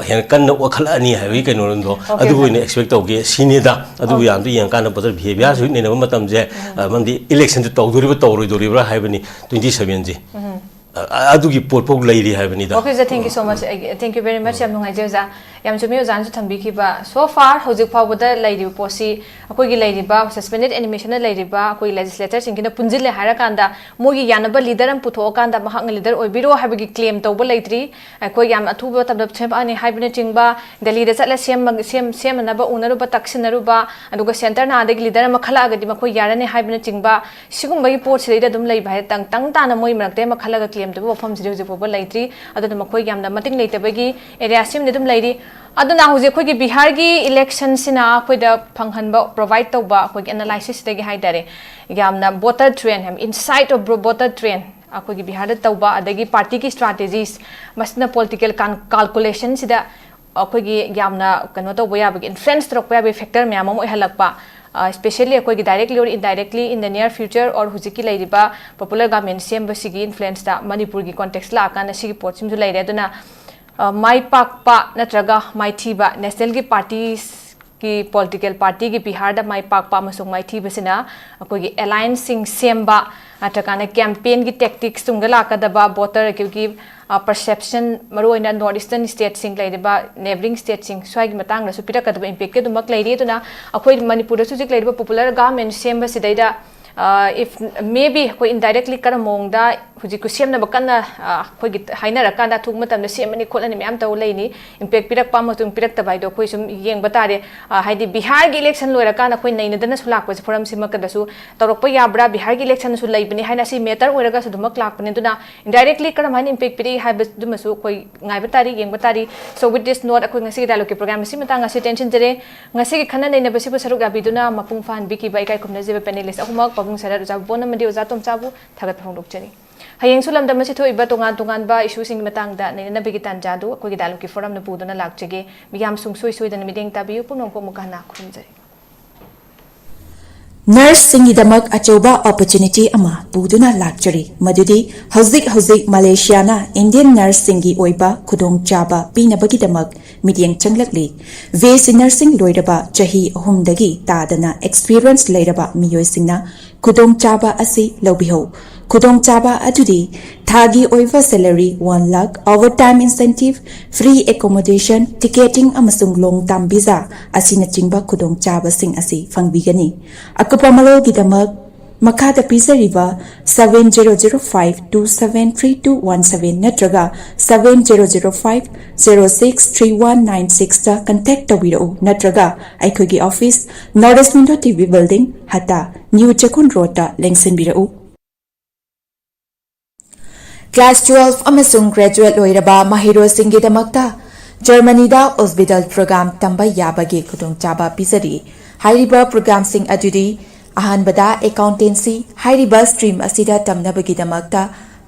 hena kan no khala ani hai wi kan no do adu ne expect to ge sine da adu yam du yang kan bazar behavior su ne na matam je mamdi election to tawdori ba hai bani 27 ji adugi porpok lairi haibani da okay sir thank you so much thank you very much yam nungai jeuza yam chumi ozan su thambi ki ba so far hojik phawda lairi posi akoi gi lairi ba suspended animation na lairi ba akoi legislator singina punjil le hara kanda mogi yanaba leader am putho kanda mahang leader oibiro habigi claim tawba laitri akoi yam athuba tabdab them ani haibine tingba delhi da chatla sem na ba unaru ba taksinaru ba aduga center na adagi leader makhala agadi makoi yarane haibine tingba sigum bagi port sida dum lai bhai tang ta na moi marakte makhala ga claim to form 004 laitri aduna makoi yamna mating leitabagi area sim ne dum lairi aduna hoje khoi gi bihar gi election sina khoi da phanghanba provide tawba khoi gi analysis dagi haidare yamna voter train ham insight of voter train akoi gi bihar da tawba adagi party ki strategies masna political calculation sida akoi gi yamna kano tawba ya bagi influence trak pa ya factor me amam oi halakpa especially akoi gi directly or indirectly in the near future or hujiki lairiba popular government sem basigi influence da manipur gi context la kana sigi pot sim ju laire aduna mai pak pa natraga mai thiba national gi parties ki political party ki Bihar da mai pak pa masung mai thi basina akoi gi alliance sing semba atakana campaign gi tactics tungala kadaba voter ki perception maroina northeastern state sing lairiba neighboring state sing swai gi matang la su pira kadaba impact ke dumak lairi tuna akoi manipur da su jik lairiba popular government semba sidaida if maybe koi indirectly kar mongda huji ku semna bakana koi git haina rakanda thuk matam na semani kholani myam taw leini impact pirak pa matung pirak ta bai do koi sum yeng batare haidi Bihar gi election loira kana koi naina dana sulak pa forum sima kada su torok pa yabra Bihar gi election su laibani haina si meter oiraga su dumak lak pani duna indirectly kar mani impact piri hai bas duma su koi ngai batari yeng batari so with this note akoi ngasi dialogue ke program si matang ngasi tension jere ngasi gi khana naina basi saruk abiduna mapung fan biki bai kai kumna jebe panelist ahumak pabung sara uja bona mandi uja tomcha bu thagat phongdok chari hayeng sulam da masi thoi ba tongan tongan ba issue sing matang da naina bigi tan jadu akoi gi dialogue ke forum na buduna lakchege miyam sung soi soi da mideng tabiu punong ko mukana khumjari Nurse singidamak achoba opportunity ama buduna lakchari madudi hauzik Malaysia na Indian nurse singi oiba khudong chaba pinabagi damak midyang changlakli VC nursing loiraba chahi ahumdagi tadana experience leiraba miyoi singna khudong chaba asi lobiho khudong chaba adudi thagi oiva salary 1 lakh overtime incentive free accommodation ticketing amasung long term visa asina chingba khudong chaba sing asi fangbigani akapamalo gidamak makada pisariba 7005273217 natraga 7005063196 ta contact tawirau natraga aikhogi office newtv building hata new chakun road ta lengsenbirau Class 12 amasung graduate loiraba mahiro singidamakta Germany da hospital program tamba yabagi khudong chaba pisari hairiba program sing adudi ahanbada accountancy hairiba stream asida tamnabagi damakta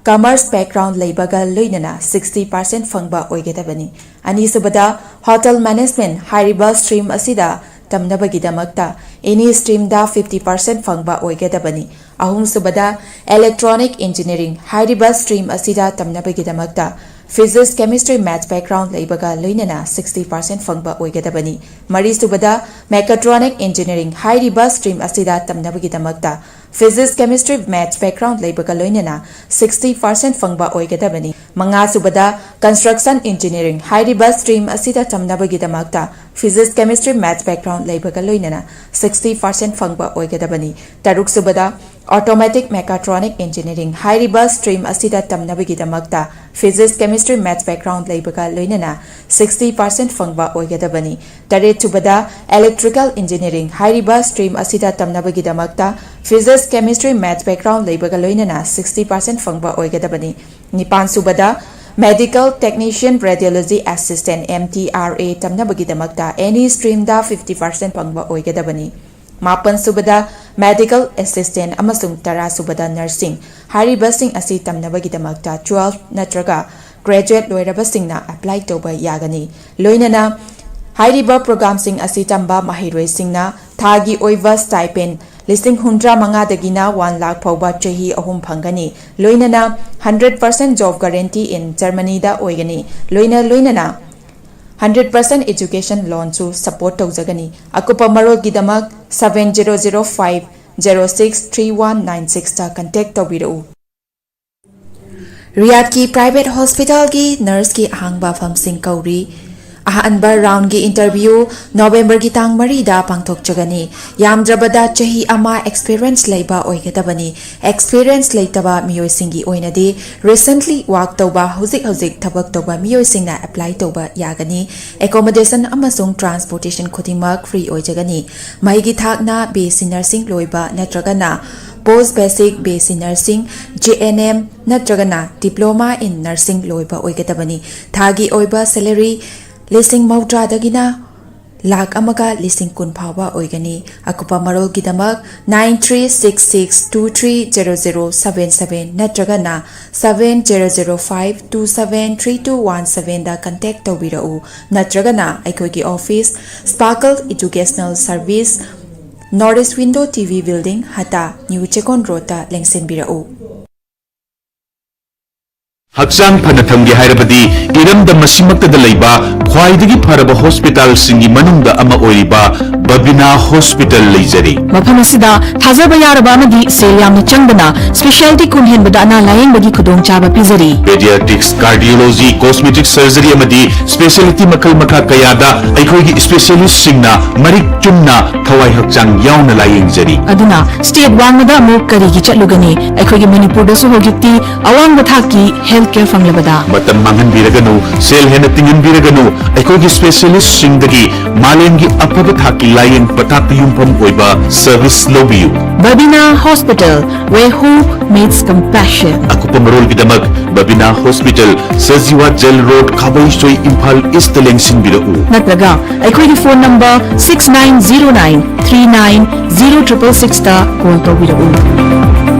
commerce background leibaga loinana 60% fangba oigedabani ani subada hotel management hairiba stream asida tamnabagi damakta any stream da 50% fangba oigedabani ahum subada electronic engineering hairiba stream asida tamnabagi damakta physics chemistry maths background leibaga loinana 60% fangba oigedabani mari subada mechatronic engineering hairiba stream asida tamnabagi damakta physics chemistry maths background leibaga loinana 60% fangba oigedabani manga subada construction engineering hairiba stream asida tamnabagi damakta physics chemistry maths background leibaga loinana 60% fangba oigedabani taruk subada automatic mechatronic engineering hairiba stream asida tamnabagi damakta physics chemistry maths background leibaga loinana 60% fangba oigedabani tare subada electrical engineering hairiba stream asida tamnabagi damakta physics chemistry maths background leibaga loinana 60% fangba oigedabani nipan subada medical technician radiology assistant MTRA tamnabagi damakta any stream da 50% fangba oigedabani Mapan subada medical assistant amasung tara subada nursing hariba sing asi tamnabagi damakta 12 natraga graduate loiraba singna apply toba yagani loinana hariba program sing asi tamba mahiroi singna thagi oiva stipend listing 100 dagina 1 lakh phawba chahi ahum phangani loinana 100% job guarantee in Germany da oigani loinana 100% education loan to support tawjagani akupa marol gidamak 7005063196 ta contact tawirau Riyadh ki private hospital ki nurse ki ahangba famsing kauri ahanba round ki interview November ki tang mari da pangthok chagani yamdrabada chahi ama experience leiba oigedabani experience leitaba miyoi singi oinadi recently work toba hozik thabak toba miyoi singna apply toba yagani accommodation amasung transportation khodimak free oijagani maigi thakna basic nursing loiba natragana post basic basic nursing JNM natragana diploma in nursing loiba oigedabani thagi oiba salary listing mautra dagina lakh amaga listing kun phawa oigani akupa marol gidamak 9366230077 natragana 7005273217 da contact tawirau natragana aikoi office Sparkle Educational Service North East Window TV Building Hata New Chekon Road ta lengsenbirau. Haksan phana thamge hairabadi iramda masimakta laiba khwaidagi pharaba hospital singi manungda ama oiriba Babina Hospital leijari. Mafam asida thazaba yaraba amadi sel yamna changdana specialty kunhenbada ana layengbagi khudong chaba pizari. Pediatrics, cardiology, cosmetic surgery amadi specialty makal makha kayada aikhoigi specialist singna marik chumna thawai hakchang yauna layengjari. Aduna state wangmada amuk karigi chatlugani aikhoigi manipur da su hogikti awangba thaki healthcare fanglabada. Matam mangan biraganu sel hena tingan biraganu aikhoigi specialist singdagi malengi apaba thaki layeng patak yumpam oiba service lobiyu. Babina Hospital, where hope meets compassion. Aku pemerul gidamak Babina Hospital, Sajiwa Jail Road, Khabai Soi Imphal East Lengsin birau. Natraga aikhoigi phone number 6909 390666 ta call to birau.